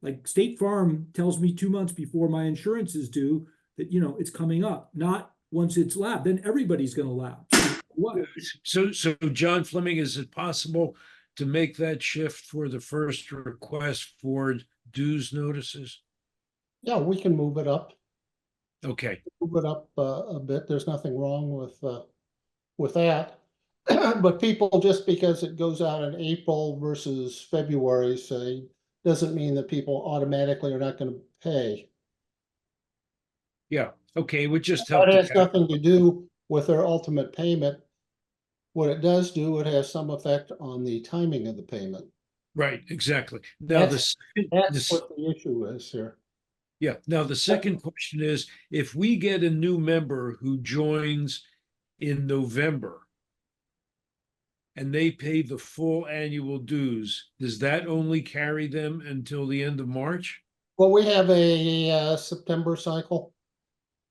Like State Farm tells me 2 months before my insurance is due that, it's coming up, not once it's lapsed, then everybody's going to lapse. What? So John Fleming, is it possible to make that shift for the first request for dues notices? Yeah, we can move it up. Okay. Move it up a bit. There's nothing wrong with that. But people, just because it goes out in April versus February, say, doesn't mean that people automatically are not gonna pay. Yeah, okay, it would just help That to has nothing to do with their ultimate payment. What it does do, it has some effect on the timing of the payment. right, exactly. Now, That's what the issue is here. yeah, now the second question is, if we get a new member who joins in November and they pay the full annual dues, does that only carry them until the end of March? Well, we have a September cycle.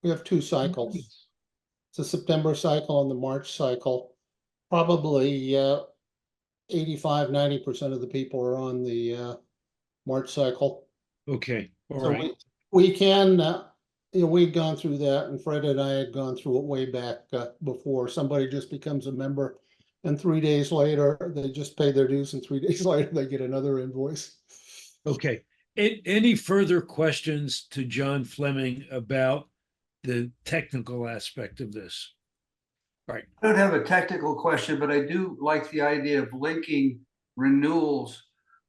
We have two cycles. It's a September cycle and the March cycle. Probably 85–90% of the people are on the March cycle. Okay, all So right. we can, you know, we'd gone through that, and Fred and I had gone through it way back before. Somebody just becomes a member, and 3 days later, they just pay their dues, and 3 days later, they get another invoice. Okay. Any further questions to John Fleming about the technical aspect of this? Right. I don't have a technical question, but I do like the idea of linking renewals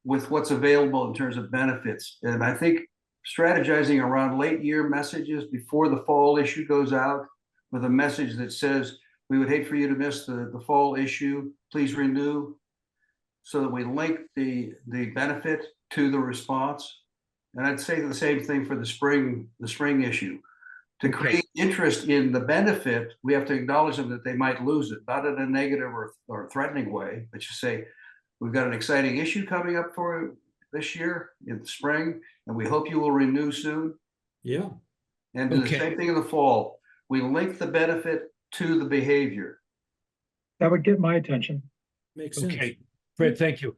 with what's available in terms of benefits. And I think strategizing around late year messages before the fall issue goes out with a message that says, we would hate for you to miss the fall issue, please renew, so that we link the benefit to the response. And I'd say the same thing for the spring issue. To Okay. create interest in the benefit, we have to acknowledge them that they might lose it, not in a negative or threatening way, but just say, we've got an exciting issue coming up for this year in the spring, and we hope you will renew soon. Yeah, And do the Okay. same thing in the fall. We link the benefit to the behavior. That would get my attention. makes sense. Okay, Fred, thank you.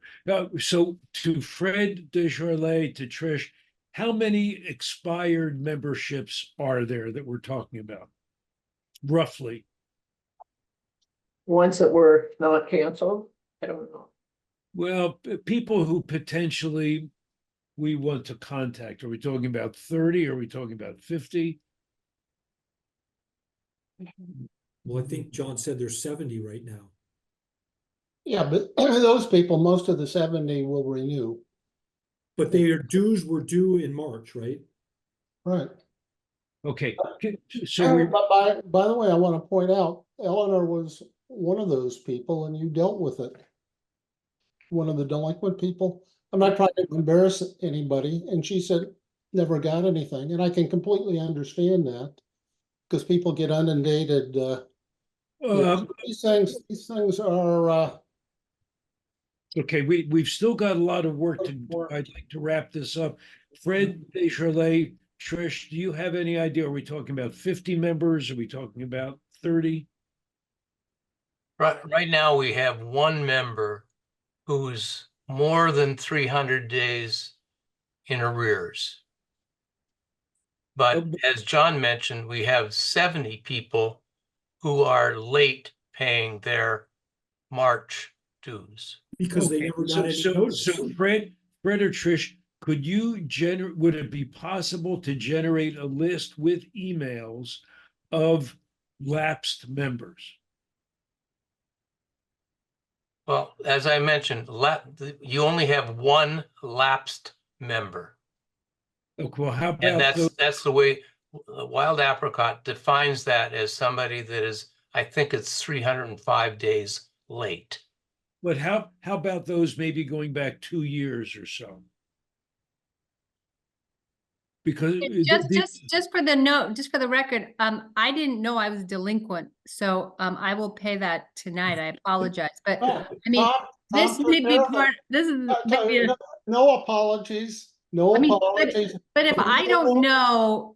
So to Fred Desjardins, to Trish, how many expired memberships are there that we're talking about? Roughly. Ones that were not canceled, I don't know. Well, people who potentially we want to contact. Are we talking about 30? Are we talking about 50? Well, I think John said there's 70 right now. Yeah, but those people, most of the 70 will renew. But their dues were due in March, right? Right. Okay, so we, But by the way, I want to point out, Eleanor was one of those people, and you dealt with it. One of the delinquent people. I'm not trying to embarrass anybody, and she said never got anything, and I can completely understand that because people get inundated. These things are. okay, we've still got a lot of work to do. I'd like to wrap this up. Fred Desjardins, Trish, do you have any idea? Are we talking about 50 members? Are we talking about 30? Right now, we have one member who's more than 300 days in arrears. But as John mentioned, we have 70 people who are late paying their March dues. Because they never got any notice. So Fred or Trish, could you would it be possible to generate a list with emails of lapsed members? Well, as I mentioned, you only have one lapsed member. Okay, well, how And about that's the way Wild Apricot defines that, as somebody that is, I think it's 305 days late. but how about those maybe going back 2 years or so? Because Just for the note, just for the record, I didn't know I was delinquent, so I will pay that tonight. I apologize, but I mean, this may be part. This is maybe No apologies. No I mean, apologies. but if I don't know,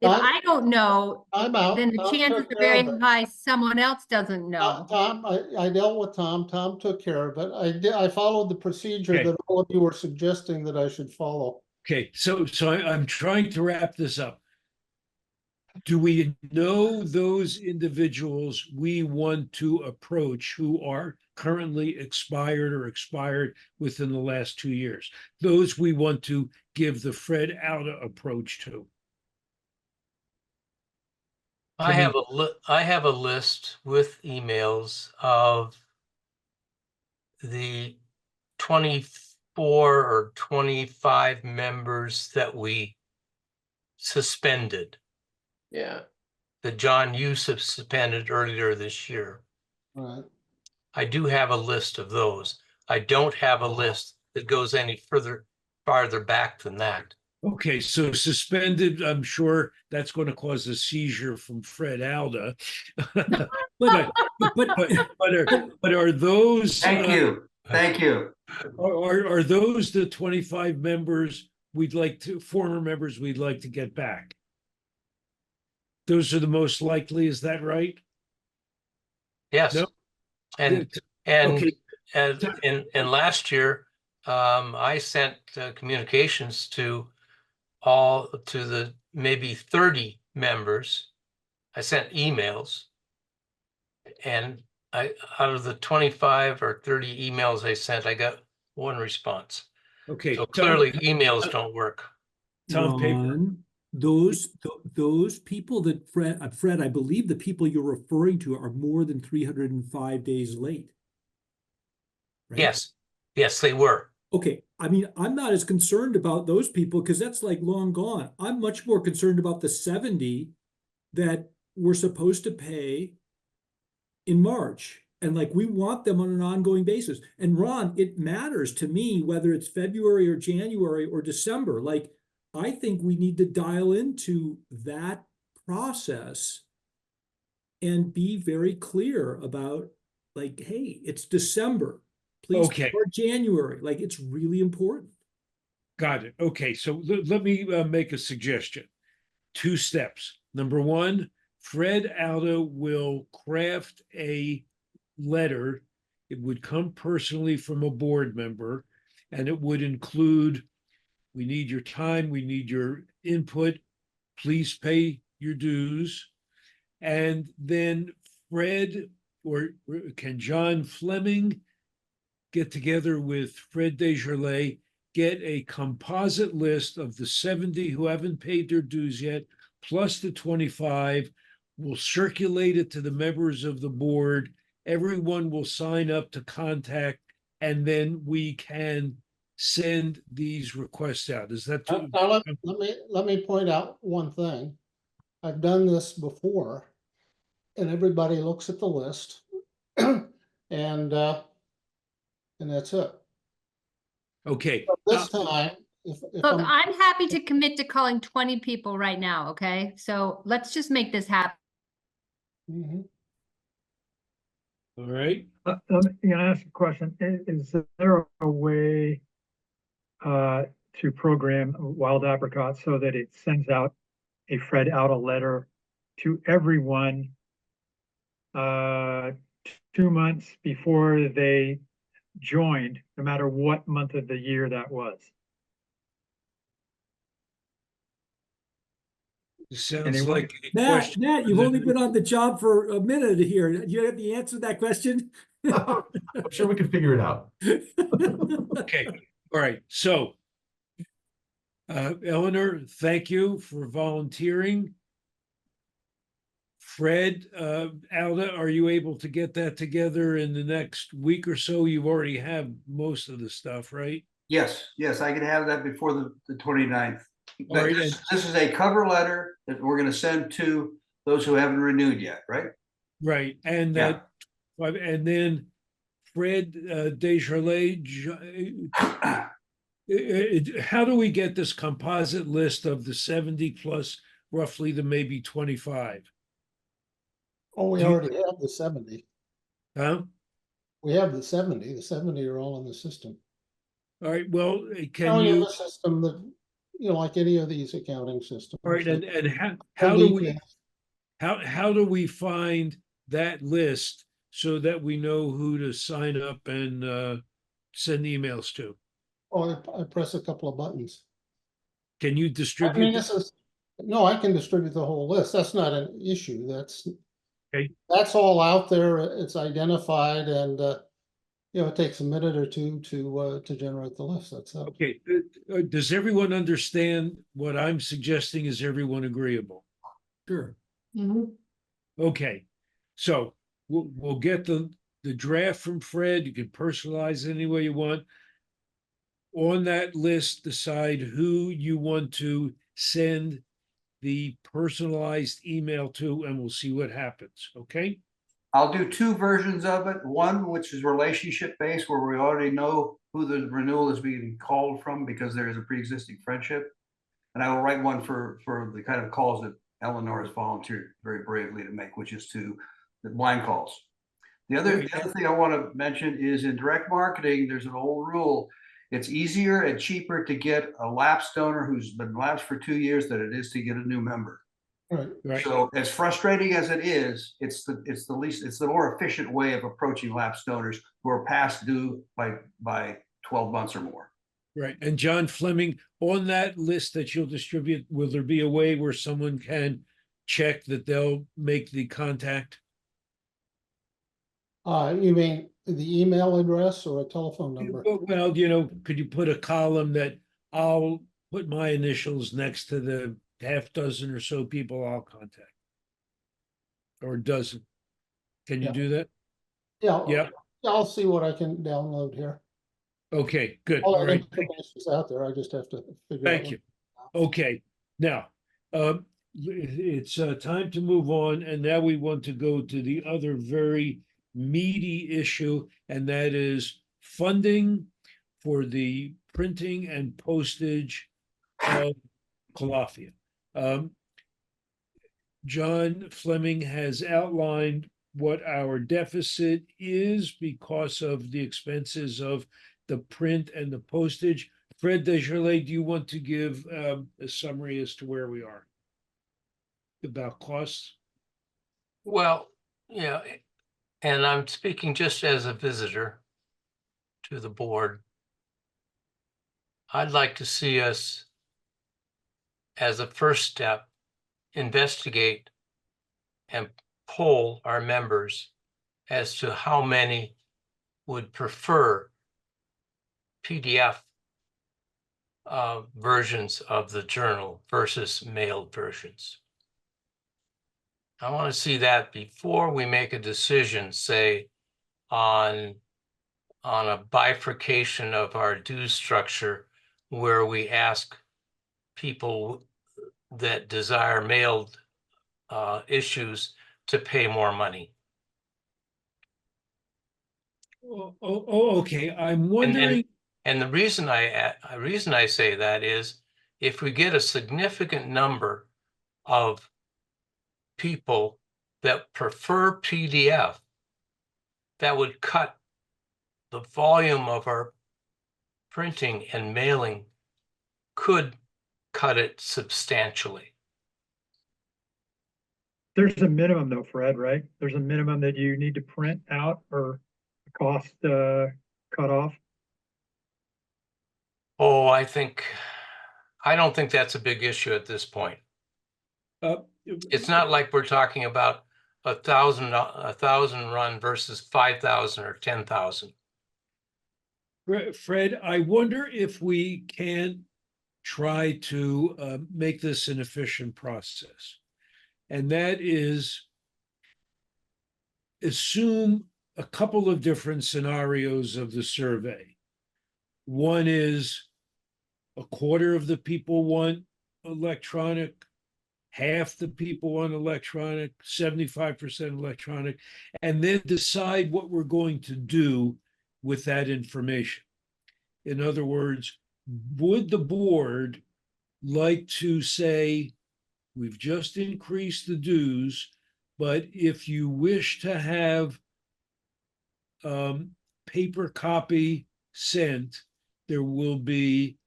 I'm out. then the Tom chances took are care very of it. high someone else doesn't know. Tom, I dealt with Tom. Tom took care of it. I followed the procedure Okay. that all of you were suggesting that I should follow. okay, so I'm trying to wrap this up. Do we know those individuals we want to approach who are currently expired or expired within the last 2 years? Those we want to give the Fred Auda approach to. I have a list with emails of the 24 or 25 members that we suspended, Yeah, that John Yusuf suspended earlier this year. Right. I do have a list of those. I don't have a list that goes any farther back than that. Okay, so suspended, I'm sure that's going to cause a seizure from Fred Alda. But, But are those? Thank you, thank you. Are those the 25 members former members we'd like to get back? Those are the most likely, is that right? Yes. No? And Okay. and last year, I sent communications to the maybe 30 members. I sent emails, and out of the 25 or 30 emails I sent, I got one response. Okay. So clearly emails don't work. Tom Paper. Ron, those people that Fred, I believe the people you're referring to are more than 305 days late. Right? Yes, they were. Okay, I mean, I'm not as concerned about those people because that's like long gone. I'm much more concerned about the 70 that we're supposed to pay in March. And like, we want them on an ongoing basis. And Ron, it matters to me whether it's February or January or December. Like, I think we need to dial into that process and be very clear about, like, hey, it's December. Please Okay. start January. Like, it's really important. Got it. Okay, so let me make a suggestion. 2 steps. Number 1, Fred Aldo will craft a letter. It would come personally from a board member, and it would include, we need your time, we need your input, please pay your dues. And then Fred, or can John Fleming get together with Fred Desjardins, get a composite list of the 70 who haven't paid their dues yet, plus the 25. We'll circulate it to the members of the board. Everyone will sign up to contact, and then we can send these requests out. Is that? Now, let me point out one thing. I've done this before, and everybody looks at the list, and that's it. Okay. But this time, if Look, I'm, I'm happy to commit to calling 20 people right now, okay? So let's just make this happen. Mhm. All right. Let me ask a question. Is there a way to program Wild Apricot so that it sends out a Fred out a letter to everyone 2 months before they joined, no matter what month of the year that was? Sounds Anyone? like a question. Matt, you've only been on the job for a minute here. Do you have the answer to that question? I'm sure we can figure it out. Okay. All right. So, Eleanor, thank you for volunteering. Fred, Alda, are you able to get that together in the next week or so? You already have most of the stuff, right? Yes, I can have that before the 29th. All right, This is a cover letter that we're going to send to those who haven't renewed yet, right? Right. And Yeah. that, and then Fred Desjardins, how do we get this composite list of the 70 plus roughly the maybe 25? Oh, we Do you- already have the 70. Huh? We have the 70. The 70 are all in the system. All right. Well, Now can we have you? a system that, like any of these accounting systems. All right. And that how do we? details. How do we find that list so that we know who to sign up and send emails to? Oh, I press a couple of buttons. Can you I distribute? mean, no, I can distribute the whole list. That's not an issue. Okay. That's all out there. It's identified, and it takes a minute or two to generate the list. That's it. Okay. Does everyone understand what I'm suggesting? Is everyone agreeable? Sure. Mhm. Okay. So we'll get the the draft from Fred. You can personalize it any way you want. On that list, decide who you want to send the personalized email to, and we'll see what happens, okay? I'll do two versions of it. One, which is relationship based, where we already know who the renewal is being called from because there is a pre-existing friendship. And I will write one for the kind of calls that Eleanor has volunteered very bravely to make, which is to the blind calls. The other thing I want to mention is in direct marketing, there's an old rule. It's easier and cheaper to get a lapsed donor who's been lapsed for 2 years than it is to get a new member. Right. So as frustrating as it is, it's the more efficient way of approaching lapsed donors who are past due by 12 months or more. Right. And John Fleming, on that list that you'll distribute, will there be a way where someone can check that they'll make the contact? You mean the email address or a telephone number? Well, could you put a column that I'll put my initials next to the half dozen or so people I'll contact? Or a dozen? Can you Yeah. do that? Yeah. Yeah. I'll see what I can download here. Okay, good. All All that right. information's out there. I just have to figure out. Thank you. Okay, now, it's time to move on, and now we want to go to the other very meaty issue, and that is funding for the printing and postage of Calafia. John Fleming has outlined what our deficit is because of the expenses of the print and the postage. Fred Desjardins, do you want to give a summary as to where we are about costs? Well, yeah, and I'm speaking just as a visitor to the board. I'd like to see us, as a first step, investigate and poll our members as to how many would prefer PDF versions of the journal versus mailed versions. I want to see that before we make a decision, say, on a bifurcation of our dues structure, where we ask people that desire mailed issues to pay more money. Okay. I'm wondering. And the reason I say that is, if we get a significant number of people that prefer PDF, that would cut the volume of our printing and mailing, could cut it substantially. There's a minimum though, Fred, right? There's a minimum that you need to print out or cost cut off. Oh, I don't think that's a big issue at this point. It's not like we're talking about 1,000 run versus 5,000 or 10,000. Fred, I wonder if we can try to make this an efficient process. And that is, assume a couple of different scenarios of the survey. One is a quarter of the people want electronic, half the people want electronic, 75% electronic, and then decide what we're going to do with that information. In other words, would the board like to say, we've just increased the dues, but if you wish to have paper copy sent, there will be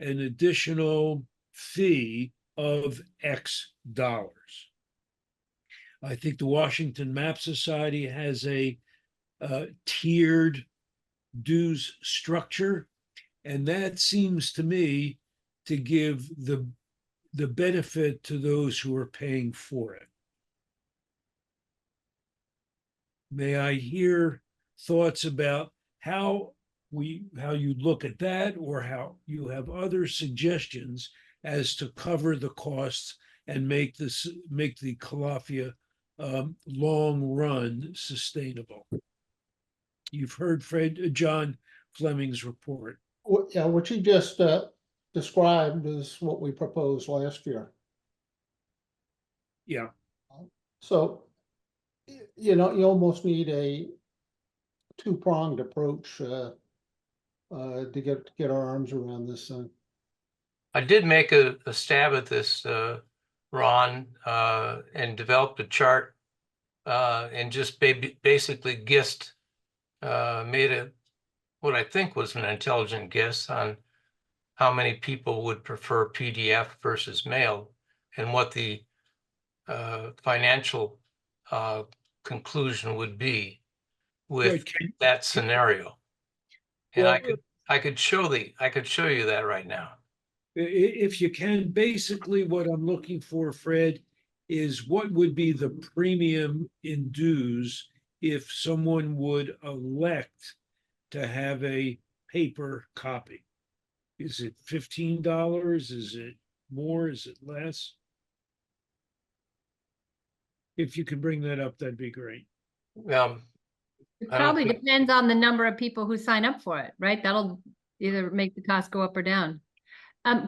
an additional fee of X dollars. I think the Washington Map Society has a tiered dues structure, and that seems to me to give the benefit to those who are paying for it. May I hear thoughts about how you look at that, or how you have other suggestions as to cover the costs and make the Calafia long run sustainable? You've heard John Fleming's report. Yeah, what you just described is what we proposed last year. Yeah, So, you know, you almost need a two-pronged approach to get our arms around this thing. I did make a stab at this, Ron, and developed a chart and just basically guessed, made what I think was an intelligent guess on how many people would prefer PDF versus mail and what the financial conclusion would be with Right, that scenario. And Well, I could show you that right now. If you can, basically what I'm looking for, Fred, is what would be the premium in dues if someone would elect to have a paper copy? Is it $15? Is it more? Is it less? If you could bring that up, that'd be great. It I don't probably think- depends on the number of people who sign up for it, right? That'll either make the cost go up or down.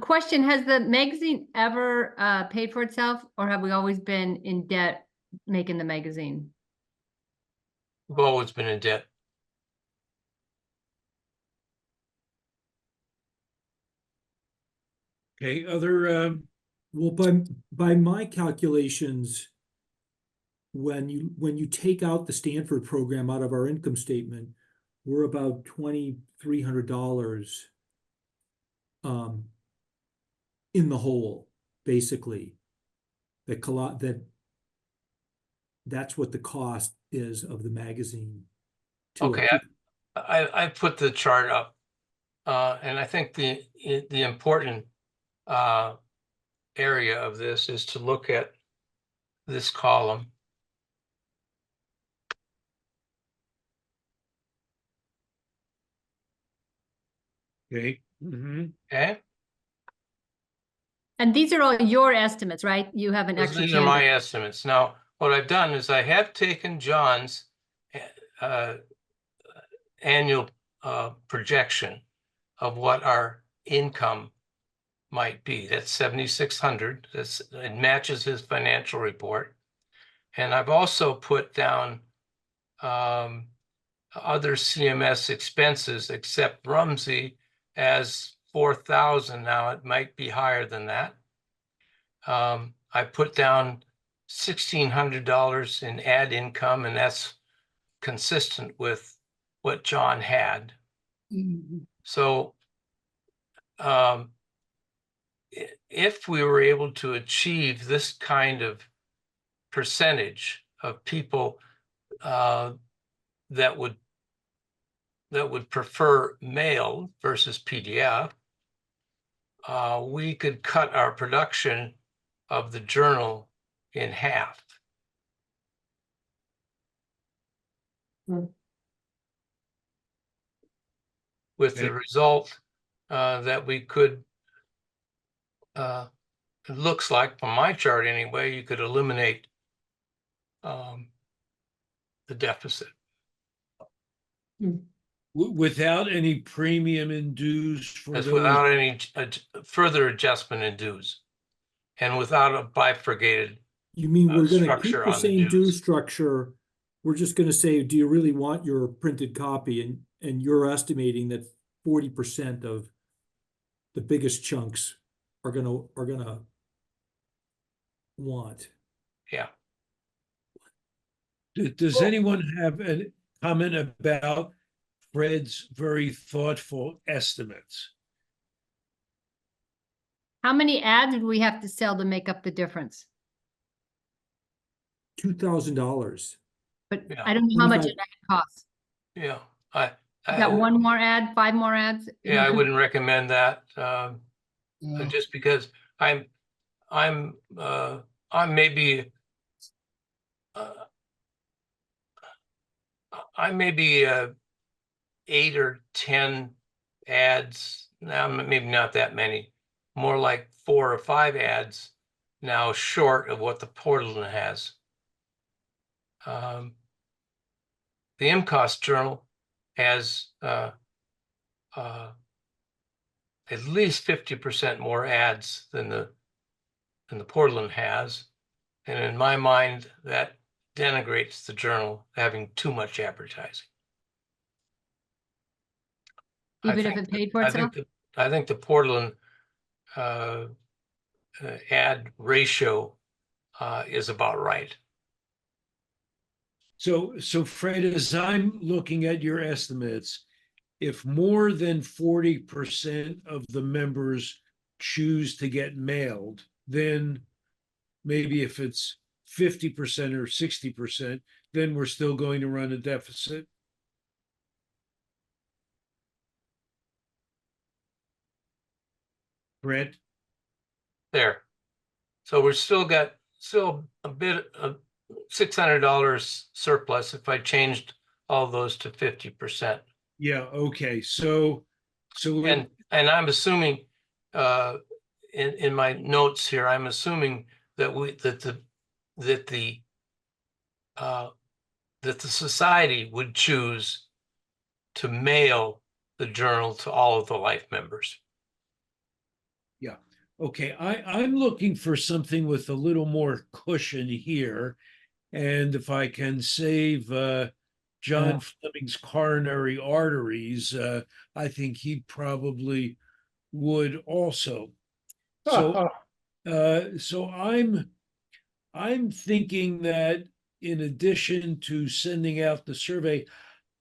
Question, has the magazine ever paid for itself, or have we always been in debt making the magazine? We've always been in debt. Okay, other, Well, by my calculations, when you take out the Stanford program out of our income statement, we're about $2,300 in the hole, basically. That's what the cost is of the magazine. to Okay, us. I put the chart up, and I think the important area of this is to look at this column. okay. Mhm. Okay, And these are all your estimates, right? You haven't actually. these are my estimates. Now, what I've done is I have taken John's annual projection of what our income might be. That's 7,600. It matches his financial report. And I've also put down other CMS expenses except Rumsey as 4,000. Now it might be higher than that. I put down $1,600 in ad income, and that's consistent with what John had. So if we were able to achieve this kind of percentage of people that would prefer mail versus PDF, we could cut our production of the journal in half. With the Okay. result that we could, it looks like from my chart anyway, you could eliminate the deficit. Without any premium in dues for That's those. without any further adjustment in dues and without a bifurcated. You mean we're gonna keep structure the on the same due dues. structure? We're just gonna say, do you really want your printed copy? And you're estimating that 40% of the biggest chunks are gonna want. Yeah. Does anyone have a comment about Fred's very thoughtful estimates? How many ads would we have to sell to make up the difference? $2,000. But Yeah. I don't know how much it costs. Yeah. You got one more ad, 5 more ads? Yeah, I wouldn't recommend that. Yeah. Just because I'm maybe I may be 8 or 10 ads now, maybe not that many, more like 4 or 5 ads now short of what the portal has. The MCOS journal has at least 50% more ads than the Portland has. And in my mind, that denigrates the Journal having too much advertising. Even if it paid for itself? I think the Portland ad ratio is about right. So Fred, as I'm looking at your estimates, if more than 40% of the members choose to get mailed, then maybe if it's 50% or 60%, then we're still going to run a deficit. Brent? There. So we're still a bit of $600 surplus if I changed all those to 50%. Yeah, okay. So And I'm assuming in my notes here, I'm assuming that the society would choose to mail the Journal to all of the Life members. yeah. Okay, I'm looking for something with a little more cushion here. And if I can save John Fleming's coronary arteries, I think he probably would also. So I'm thinking that in addition to sending out the survey,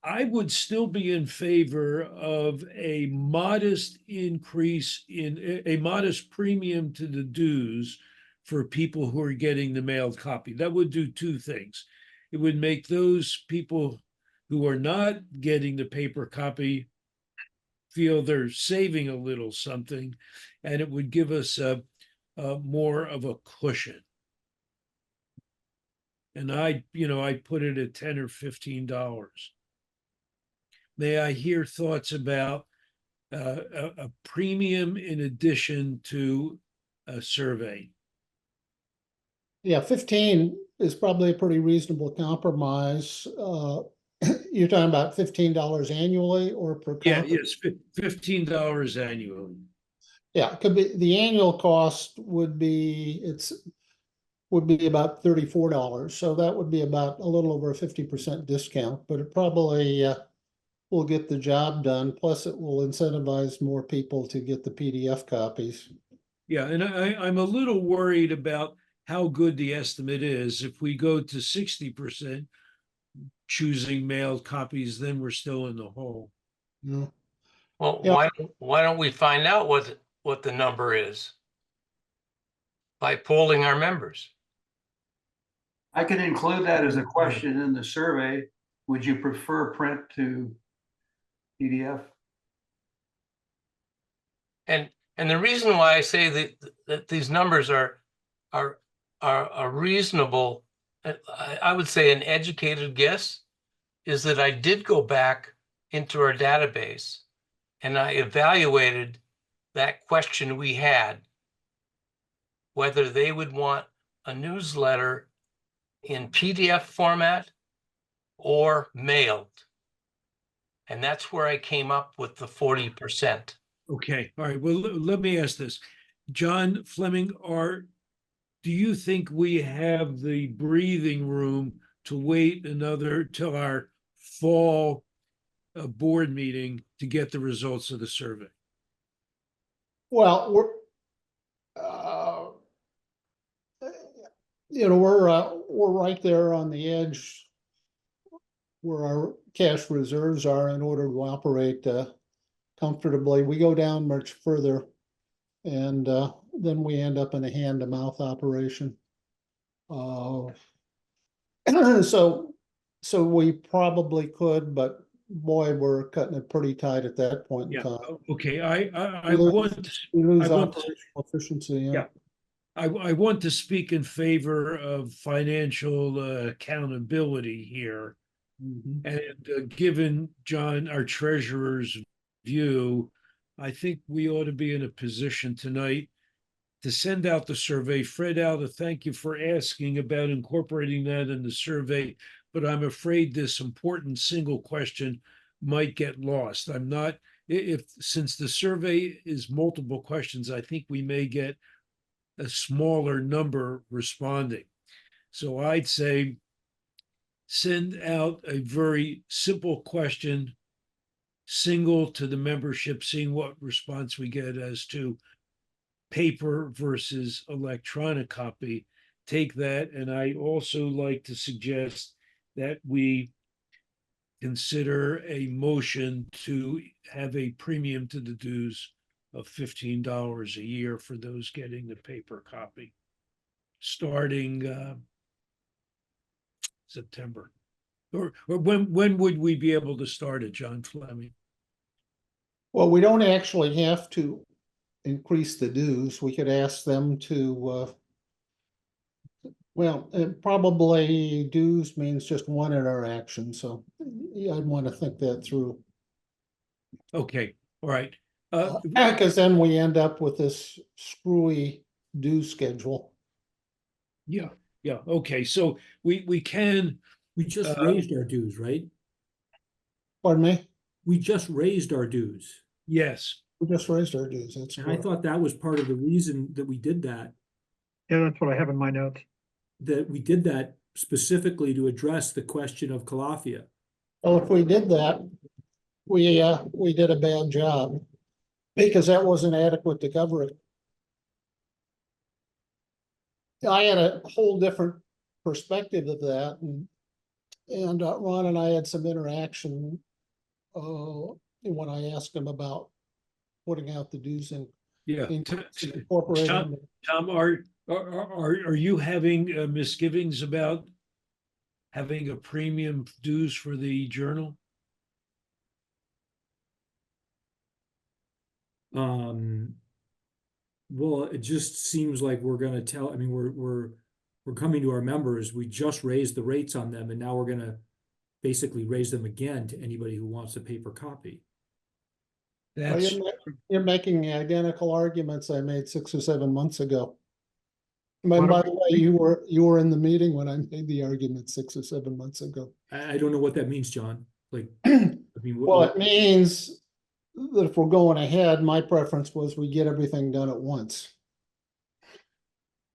I would still be in favor of a modest increase in a modest premium to the dues for people who are getting the mailed copy. That would do two things. It would make those people who are not getting the paper copy feel they're saving a little something, and it would give us more of a cushion. And I put it at $10 or $15. May I hear thoughts about a premium in addition to a survey? Yeah, 15 is probably a pretty reasonable compromise. You're talking about $15 annually or per Yeah, copy? yes, $15 annually. Yeah, it could be, the annual cost would be about $34. So that would be about a little over a 50% discount, but it probably will get the job done. Plus it will incentivize more people to get the PDF copies. Yeah, and I'm a little worried about how good the estimate is. If we go to 60% choosing mailed copies, then we're still in the hole. Yeah. Well, Yeah. why don't we find out what the number is by polling our members? I could include that as a question in the survey. Would you prefer print to PDF? And the reason why I say that these numbers are reasonable, I would say an educated guess, is that I did go back into our database and I evaluated that question we had, whether they would want a newsletter in PDF format or mailed. And that's where I came up with the 40%. Okay, all right. Well, let me ask this. John Fleming, do you think we have the breathing room to wait till our fall board meeting to get the results of the survey? Well, we're right there on the edge where our cash reserves are in order to operate comfortably. We go down much further, and then we end up in a hand-to-mouth operation. So we probably could, but boy, we're cutting it pretty tight at that point in time. Okay. I We want lose I want operational efficiency. Yeah. I want to speak in favor of financial accountability here. And given John, our treasurer's view, I think we ought to be in a position tonight to send out the survey. Fred, Alda, thank you for asking about incorporating that in the survey, but I'm afraid this important single question might get lost. I'm not, since the survey is multiple questions, I think we may get a smaller number responding. So I'd say send out a very simple question, single to the membership, seeing what response we get as to paper versus electronic copy. Take that, and I also like to suggest that we consider a motion to have a premium to the dues of $15 a year for those getting the paper copy, starting September. Or when would we be able to start it, John Fleming? Well, we don't actually have to increase the dues. We could ask them to, well, probably dues means just one interaction, so yeah, I'd want to think that through. Okay, all right. Because then we end up with this screwy due schedule. Yeah, okay, so we can, We just raised our dues, right? Pardon me? We just raised our dues. yes, We just raised our dues, that's And I correct. thought that was part of the reason that we did that, Yeah, that's what I have in my notes. that we did that specifically to address the question of Calafia. Well, if we did that, we did a bad job. Because that wasn't adequate to cover it. I had a whole different perspective of that, and Ron and I had some interaction when I asked him about putting out the dues and yeah. incorporating. Tom, are you having misgivings about having a premium dues for the journal? Well, it just seems like we're gonna tell, I mean, we're coming to our members, we just raised the rates on them, and now we're gonna basically raise them again to anybody who wants a paper copy. Well, That's, you're making the identical arguments I made 6 or 7 months ago. Why And by don't the way, you were in the meeting when I made the argument 6 or 7 months ago. I don't know what that means, John, like, I mean, Well, it means that if we're going ahead, my preference was we get everything done at once.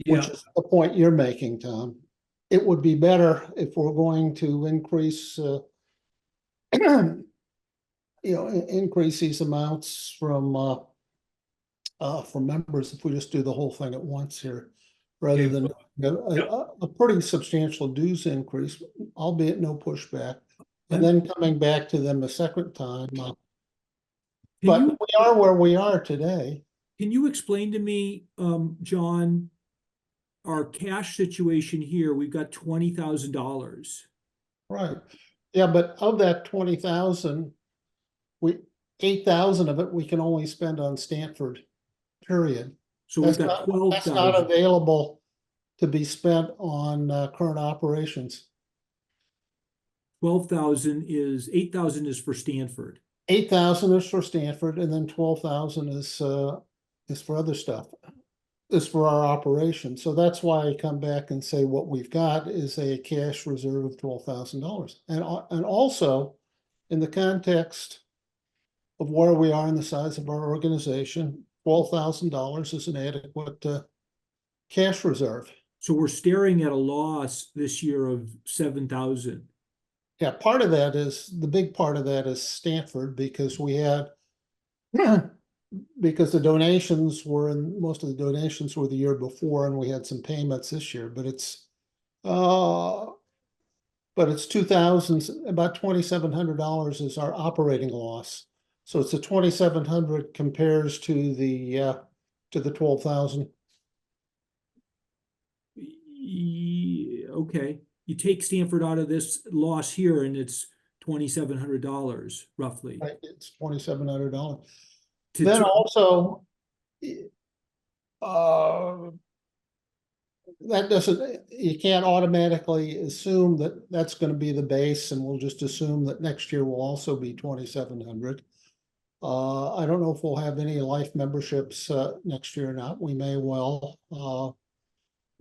Which yeah, is the point you're making, Tom. It would be better if we're going to increase, increase these amounts from members, if we just do the whole thing at once here, rather Okay, than a pretty substantial dues increase, albeit no pushback, and then coming back to them a second time. But we are where we are today. Can you explain to me, John, our cash situation here? We've got $20,000. Right. Yeah, but of that 20,000, 8,000 of it we can only spend on Stanford, period. So we've got That's not 12,000. available to be spent on current operations. 12,000 is, 8,000 is for Stanford. 8,000 is for Stanford, and then 12,000 is for other stuff. Is for our operation. So that's why I come back and say what we've got is a cash reserve of $12,000. And also in the context of where we are in the size of our organization, $12,000 is an adequate cash reserve. So we're staring at a loss this year of 7,000. Yeah, part of that is, the big part of that is Stanford, because we had, because the donations were, most of the donations were the year before, and we had some payments this year, but it's 2,000, about $2,700 is our operating loss. So it's a 2,700 compares to the 12,000. Okay, you take Stanford out of this loss here and it's $2,700 roughly. Right, it's $2,700. Then also, that doesn't, you can't automatically assume that that's going to be the base, and we'll just assume that next year will also be 2,700. I don't know if we'll have any life memberships next year or not. We may well.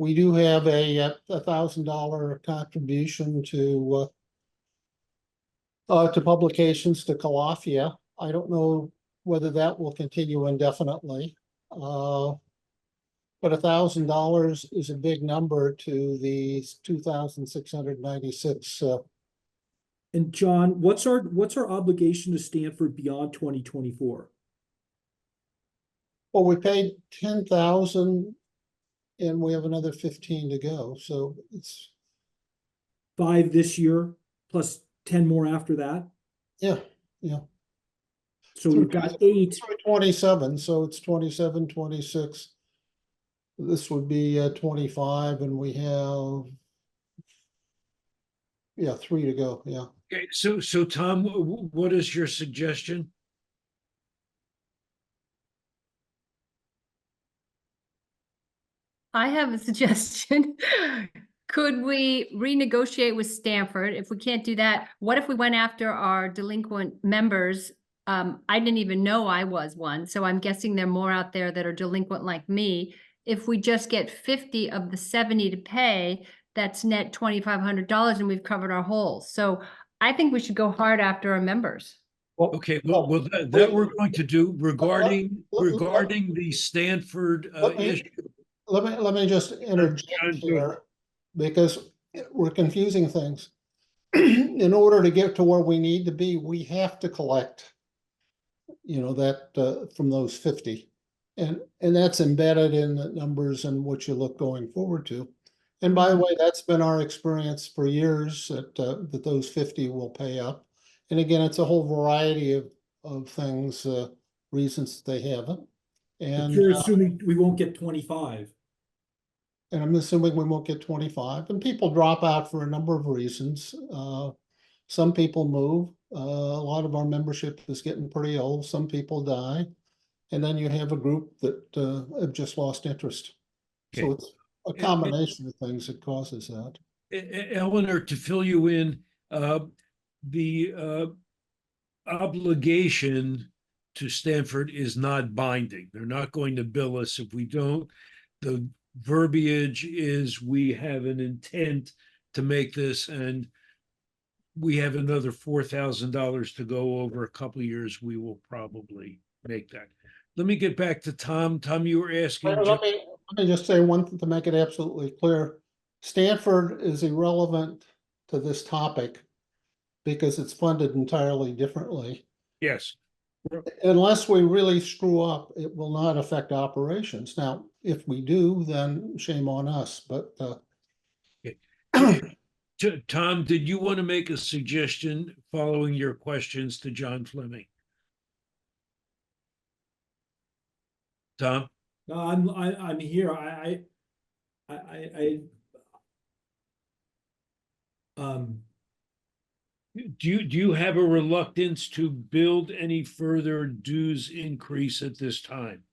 We do have a $1,000 contribution to to publications to Calafia. I don't know whether that will continue indefinitely. But $1,000 is a big number to the 2,696. And John, what's our obligation to Stanford beyond 2024? Well, we paid 10,000 and we have another 15 to go. So it's 5 this year plus 10 more after that. yeah. So we've got 8. 27, so it's 27, 26. This would be 25, and we have 3 to go. Yeah. Okay, so Tom, what is your suggestion? I have a suggestion. Could we renegotiate with Stanford? If we can't do that, what if we went after our delinquent members? I didn't even know I was one, so I'm guessing there are more out there that are delinquent like me. If we just get 50 of the 70 to pay, that's net $2,500 and we've covered our holes. So I think we should go hard after our members. Well, Okay, well, that we're going to do regarding the Stanford issue. let me just interject here, because we're confusing things. In order to get to where we need to be, we have to collect, that from those 50. And that's embedded in the numbers and what you look going forward to. And by the way, that's been our experience for years, that those 50 will pay up. And again, it's a whole variety of things, reasons they haven't. And you're assuming we won't get 25. And I'm assuming we won't get 25. And people drop out for a number of reasons. Some people move. A lot of our membership is getting pretty old. Some people die. And then you have a group that have just lost interest. Okay. So it's a combination of things that causes that. Eleanor, to fill you in, the obligation to Stanford is not binding. They're not going to bill us if we don't. The verbiage is we have an intent to make this, and we have another $4,000 to go over a couple of years. We will probably make that. Let me get back to Tom. Tom, you were asking. Let me just say one thing to make it absolutely clear. Stanford is irrelevant to this topic because it's funded entirely differently. Yes. Unless we really screw up, it will not affect operations. Now, if we do, then shame on us, but Tom, did you want to make a suggestion following your questions to John Fleming? Tom? No, I'm here. Do you have a reluctance to build any further dues increase at this time?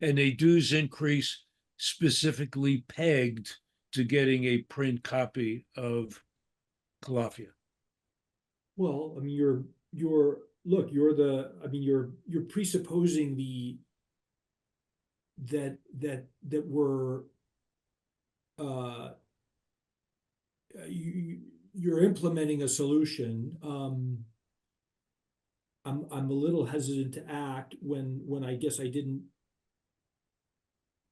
And a dues increase specifically pegged to getting a print copy of Calafia? Well, I mean, you're presupposing that we're you're implementing a solution. I'm a little hesitant to act when I guess I didn't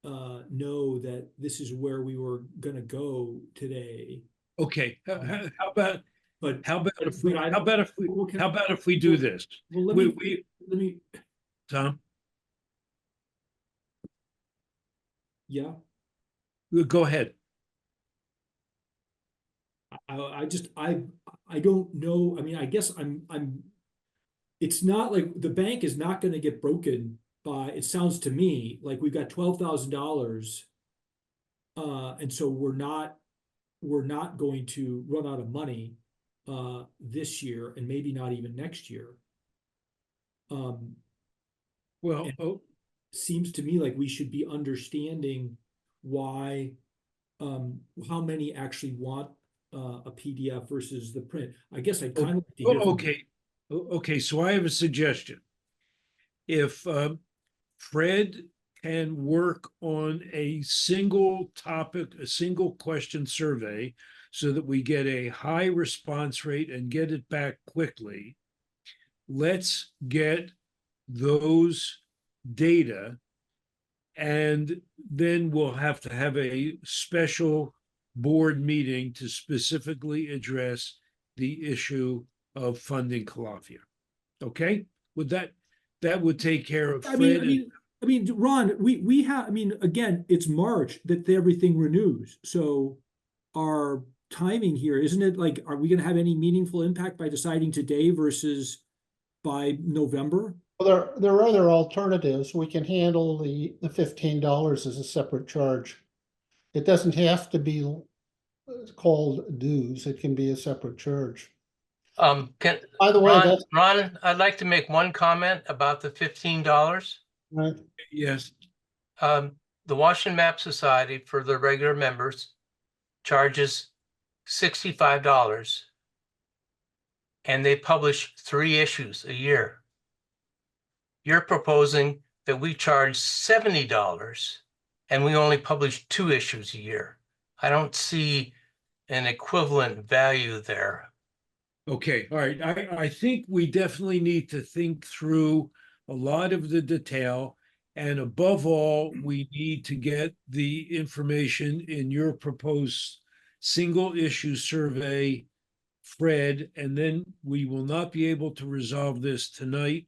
know that this is where we were gonna go today. Okay, how about if we do this? Well, let me. Tom, Yeah. go ahead. I don't know. I mean, I guess it's not like the bank is not going to get broken by, it sounds to me like we've got $12,000. And so we're not going to run out of money this year, and maybe not even next year. Seems to me like we should be understanding why, how many actually want a PDF versus the print. I guess I'd kind of like to hear from you. Okay, so I have a suggestion. If Fred can work on a single topic, a single question survey, so that we get a high response rate and get it back quickly. Let's get those data, and then we'll have to have a special board meeting to specifically address the issue of funding Calafia. Okay, would that would take care of Fred? I mean, Ron, we have, I mean, again, it's March that everything renews. So our timing here, isn't it like, are we gonna have any meaningful impact by deciding today versus by November? Well, there are other alternatives. We can handle the $15 as a separate charge. It doesn't have to be called dues. It can be a separate charge. Can, By the way, Ron, that's Ron, I'd like to make one comment about the $15. right. Yes, The Washington Map Society for the regular members charges $65. And they publish 3 issues a year. You're proposing that we charge $70 and we only publish 2 issues a year. I don't see an equivalent value there. okay, all right. I think we definitely need to think through a lot of the detail. And above all, we need to get the information in your proposed single issue survey, Fred, and then we will not be able to resolve this tonight.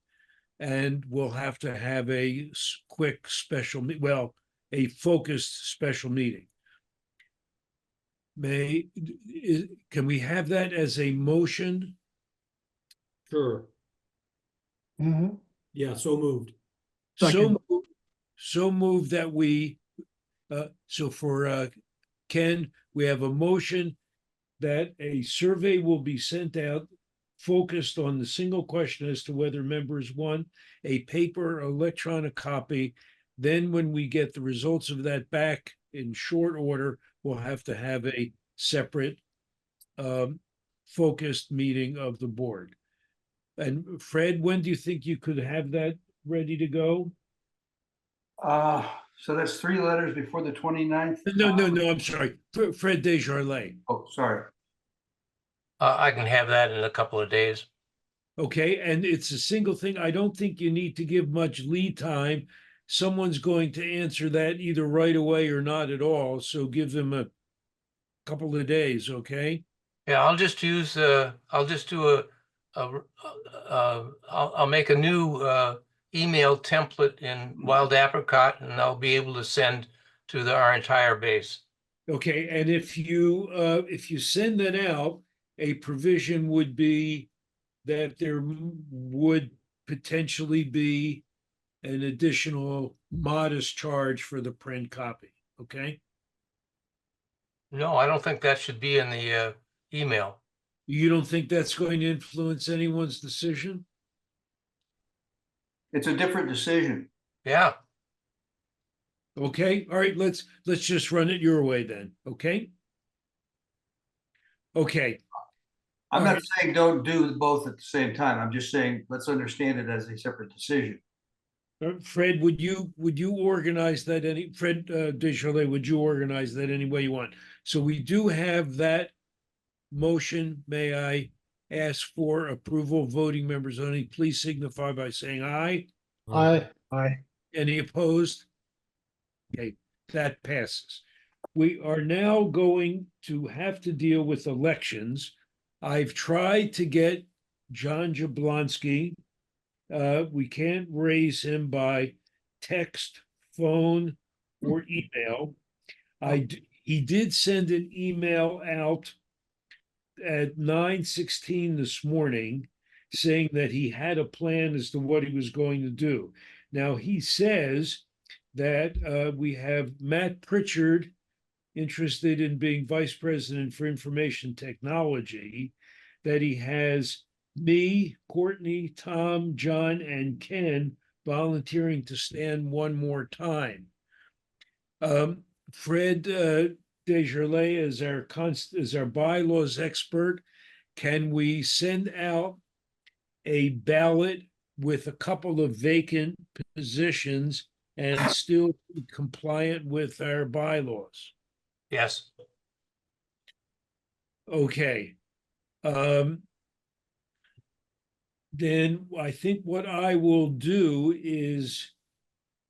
And we'll have to have a quick special, well, a focused special meeting. Can we have that as a motion? Sure. Mhm. Yeah, so moved. Second. So moved that we, so for Ken, we have a motion that a survey will be sent out focused on the single question as to whether members want a paper or electronic copy. Then when we get the results of that back in short order, we'll have to have a separate focused meeting of the board. And Fred, when do you think you could have that ready to go? So that's 3 letters before the 29th? No, I'm sorry. Fred Desjardins. Oh, sorry. I can have that in a couple of days. Okay, and it's a single thing. I don't think you need to give much lead time. Someone's going to answer that either right away or not at all. So give them a couple of days, okay? Yeah, I'll just use, I'll just do I'll make a new email template in Wild Apricot, and I'll be able to send to our entire base. Okay, and if you send that out, a provision would be that there would potentially be an additional modest charge for the print copy, okay? No, I don't think that should be in the email. You don't think that's going to influence anyone's decision? It's a different decision. Yeah, Okay, all right, let's just run it your way then, okay? Okay, I'm All not right. saying don't do both at the same time. I'm just saying, let's understand it as a separate decision. Fred, would you organize that Fred Desjardins, would you organize that any way you want? So we do have that motion. May I ask for approval? Voting members only, please signify by saying aye. Aye. Any opposed? Okay, that passes. We are now going to have to deal with elections. I've tried to get John Jablonski. We can't raise him by text, phone, or email. He did send an email out at 9:16 this morning saying that he had a plan as to what he was going to do. Now, he says that we have Matt Pritchard interested in being vice president for information technology, that he has me, Courtney, Tom, John, and Ken volunteering to stand one more time. Fred Desjardins is our bylaws expert. Can we send out a ballot with a couple of vacant positions and still be compliant with our bylaws? yes. Okay. Um, then I think what I will do is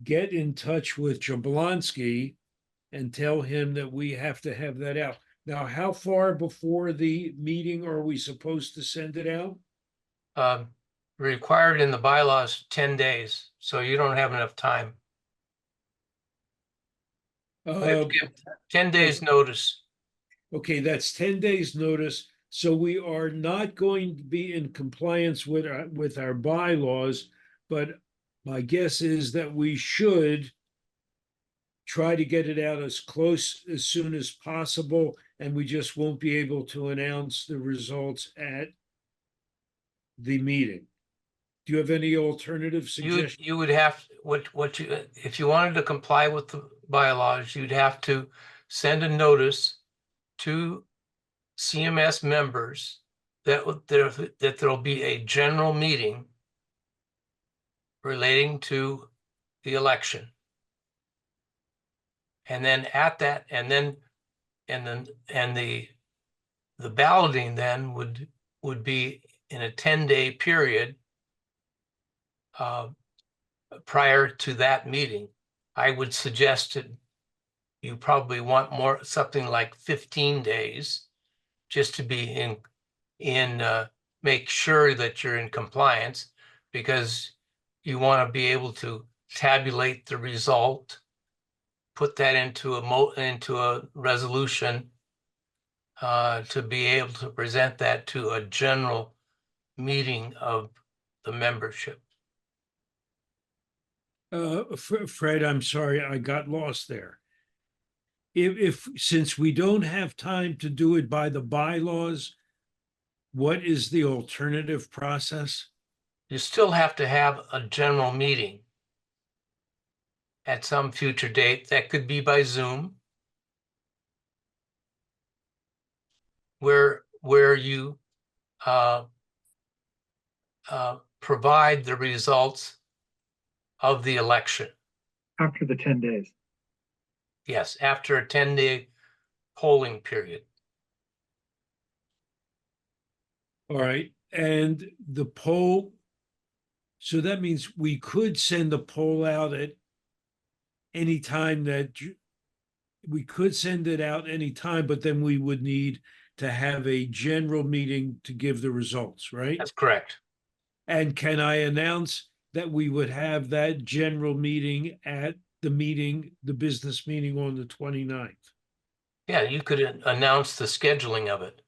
get in touch with Jablonski and tell him that we have to have that out. Now, how far before the meeting are we supposed to send it out? Required in the bylaws 10 days, so you don't have enough time. We have to give 10 days notice. Okay, that's 10 days notice. So we are not going to be in compliance with our bylaws, but my guess is that we should try to get it out as close as soon as possible, and we just won't be able to announce the results at the meeting. Do you have any alternative suggestions? You would have, if you wanted to comply with the bylaws, you'd have to send a notice to CMS members that there'll be a general meeting relating to the election. And then at that, the balloting then would be in a 10-day period prior to that meeting. I would suggest that you probably want something like 15 days just to be make sure that you're in compliance, because you want to be able to tabulate the result, put that into a resolution to be able to present that to a general meeting of the membership. Fred, I'm sorry, I got lost there. If since we don't have time to do it by the bylaws, what is the alternative process? You still have to have a general meeting at some future date. That could be by Zoom, where you provide the results of the election. After the 10 days. Yes, after a 10-day polling period. All right, and the poll, so that means we could send the poll out at any time we could send it out anytime, but then we would need to have a general meeting to give the results, right? That's correct. And can I announce that we would have that general meeting at the business meeting on the 29th? Yeah, you could announce the scheduling of it.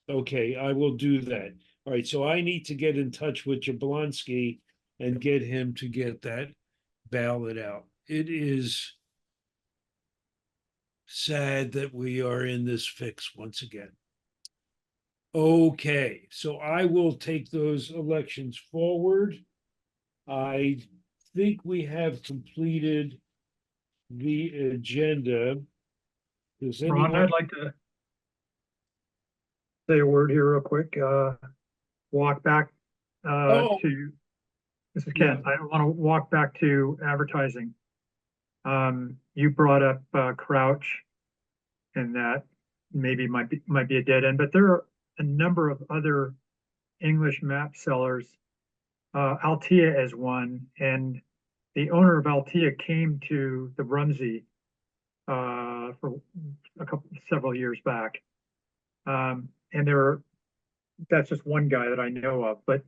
Okay, I will do that. All right, so I need to get in touch with Jablonski and get him to get that ballot out. It is sad that we are in this fix once again. Okay, so I will take those elections forward. I think we have completed the agenda. Does Ron, anyone? I'd like to say a word here real quick. Walk back Oh. to, this is Ken. I want to walk back to advertising. You brought up Crouch, and that maybe might be a dead end, but there are a number of other English map sellers. Altea is one, and the owner of Altea came to the Rumsey for several years back. And that's just one guy that I know of, but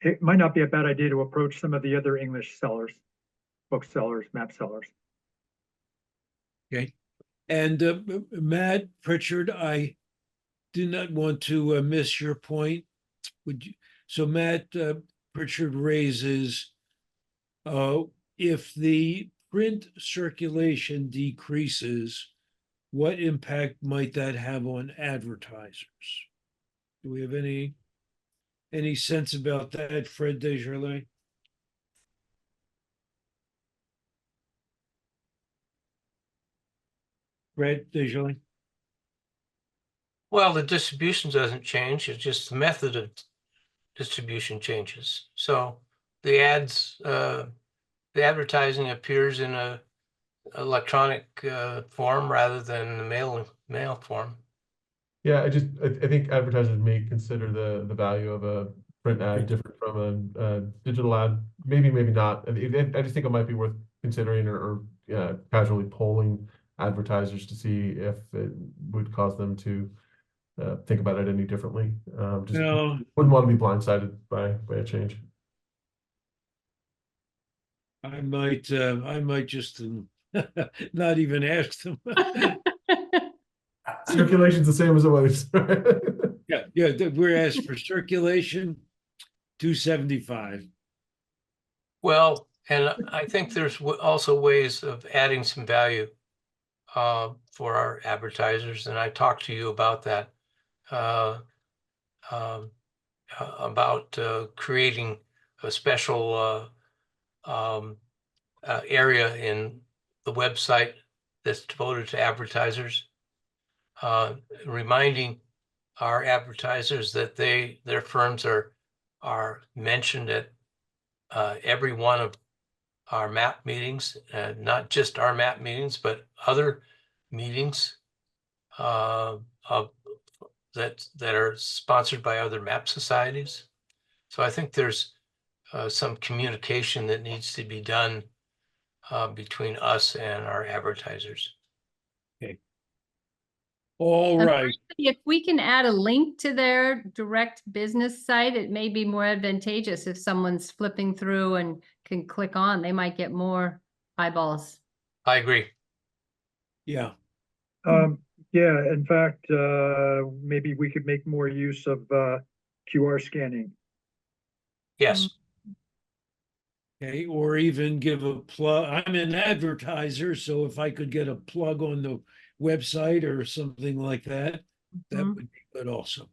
it might not be a bad idea to approach some of the other English sellers, booksellers, map sellers. Okay. And Matt Pritchard, I do not want to miss your point. Would you? So Matt Pritchard raises, if the print circulation decreases, what impact might that have on advertisers? Do we have any sense about that, Fred Desjardins? Fred Desjardins? Well, the distribution doesn't change. It's just the method of distribution changes. So the advertising appears in a electronic form rather than the mail form. Yeah, I think advertisers may consider the value of a print ad different from a digital ad. Maybe not. I just think it might be worth considering or casually polling advertisers to see if it would cause them to think about it any differently. Just No, wouldn't want to be blindsided by a change. I might just not even ask them. Circulation's the same as it was. Yeah, we're asked for circulation, 275. Well, and I think there's also ways of adding some value for our advertisers, and I talked to you about that, about creating a special area in the website that's devoted to advertisers, reminding our advertisers that their firms are mentioned at every one of our MAP meetings, not just our MAP meetings, but other meetings that are sponsored by other MAP societies. So I think there's some communication that needs to be done between us and our advertisers. All right. If we can add a link to their direct business site, it may be more advantageous if someone's flipping through and can click on, they might get more eyeballs. I agree. Yeah. Yeah, in fact, maybe we could make more use of QR scanning. Yes. Okay, or even give a plug. I'm an advertiser, so if I could get a plug on the website or something like that, that would be good also.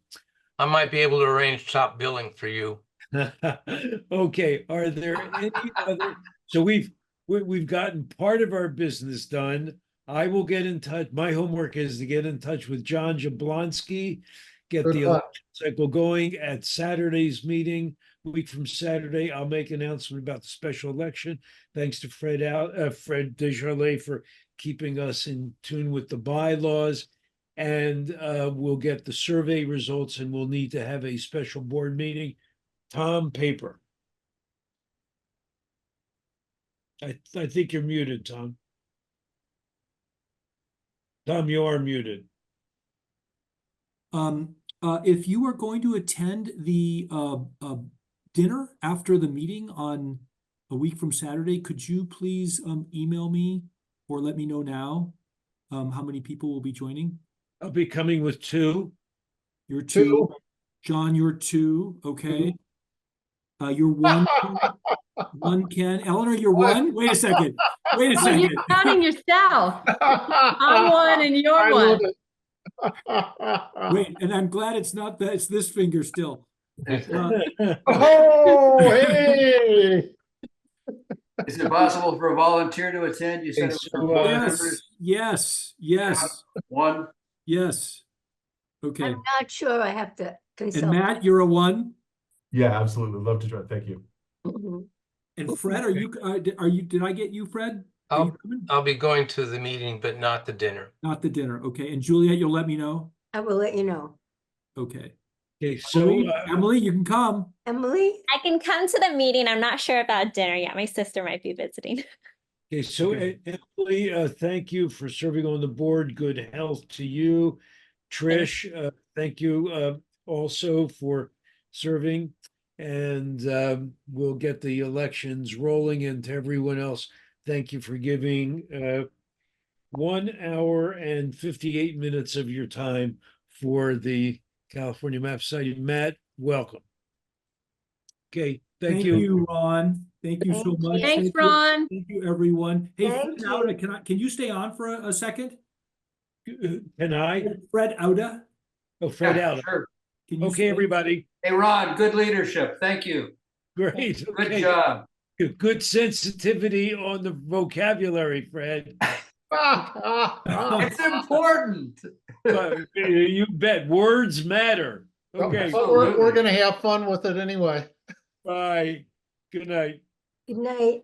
I might be able to arrange top billing for you. Okay, are there any other? So we've gotten part of our business done. I will get in touch. My homework is to get in touch with John Jablonski, get Good the luck. election cycle going at Saturday's meeting. A week from Saturday, I'll make an announcement about the special election. Thanks to Fred Desjardins for keeping us in tune with the bylaws. And we'll get the survey results, and we'll need to have a special board meeting. Tom Paper. I think you're muted, Tom. Tom, you are muted. If you are going to attend the dinner after the meeting on a week from Saturday, could you please email me or let me know now how many people will be joining? I'll be coming with two. You're two. John, you're two. Okay. You're one. One Ken. Eleanor, you're one. Wait a second. Wait a Oh, second. you're counting yourself. I'm one and you're one. Wait, and I'm glad it's not that. It's this finger still. Oh, hey! Is it possible for a volunteer to attend? You said it was for board members? Yes. One. Yes. Okay. I'm not sure. I have to And consult. Matt, you're a one. Yeah, absolutely. Love to join. Thank you. Mhm. And Fred, are you? Did I get you, Fred? Are you coming? I'll be going to the meeting, but not the dinner. Not the dinner. Okay. And Juliet, you'll let me know. I will let you know. Okay. Okay, so Emily, you can come. Emily? I can come to the meeting. I'm not sure about dinner yet. My sister might be visiting. okay, so Emily, thank you for serving on the board. Good health to you. Trish, thank you also for serving. And we'll get the elections rolling. And to everyone else, thank you for giving 1 hour and 58 minutes of your time for the California Map Society. Matt, welcome. Okay, thank you. Ron. Thank you so Thank much. you. Thanks, Ron. Thank you, everyone. Hey, Thank Fred Auda, can you stay on for a second? Can I? Fred Auda, Oh, Fred out. Sure. can you Okay, stay? everybody. Hey, Ron, good leadership. Thank you. Great. Good Okay. job. Good sensitivity on the vocabulary, Fred. It's important. You bet. Words matter. Okay, But we're gonna have fun with it anyway. bye. Good night. Good night.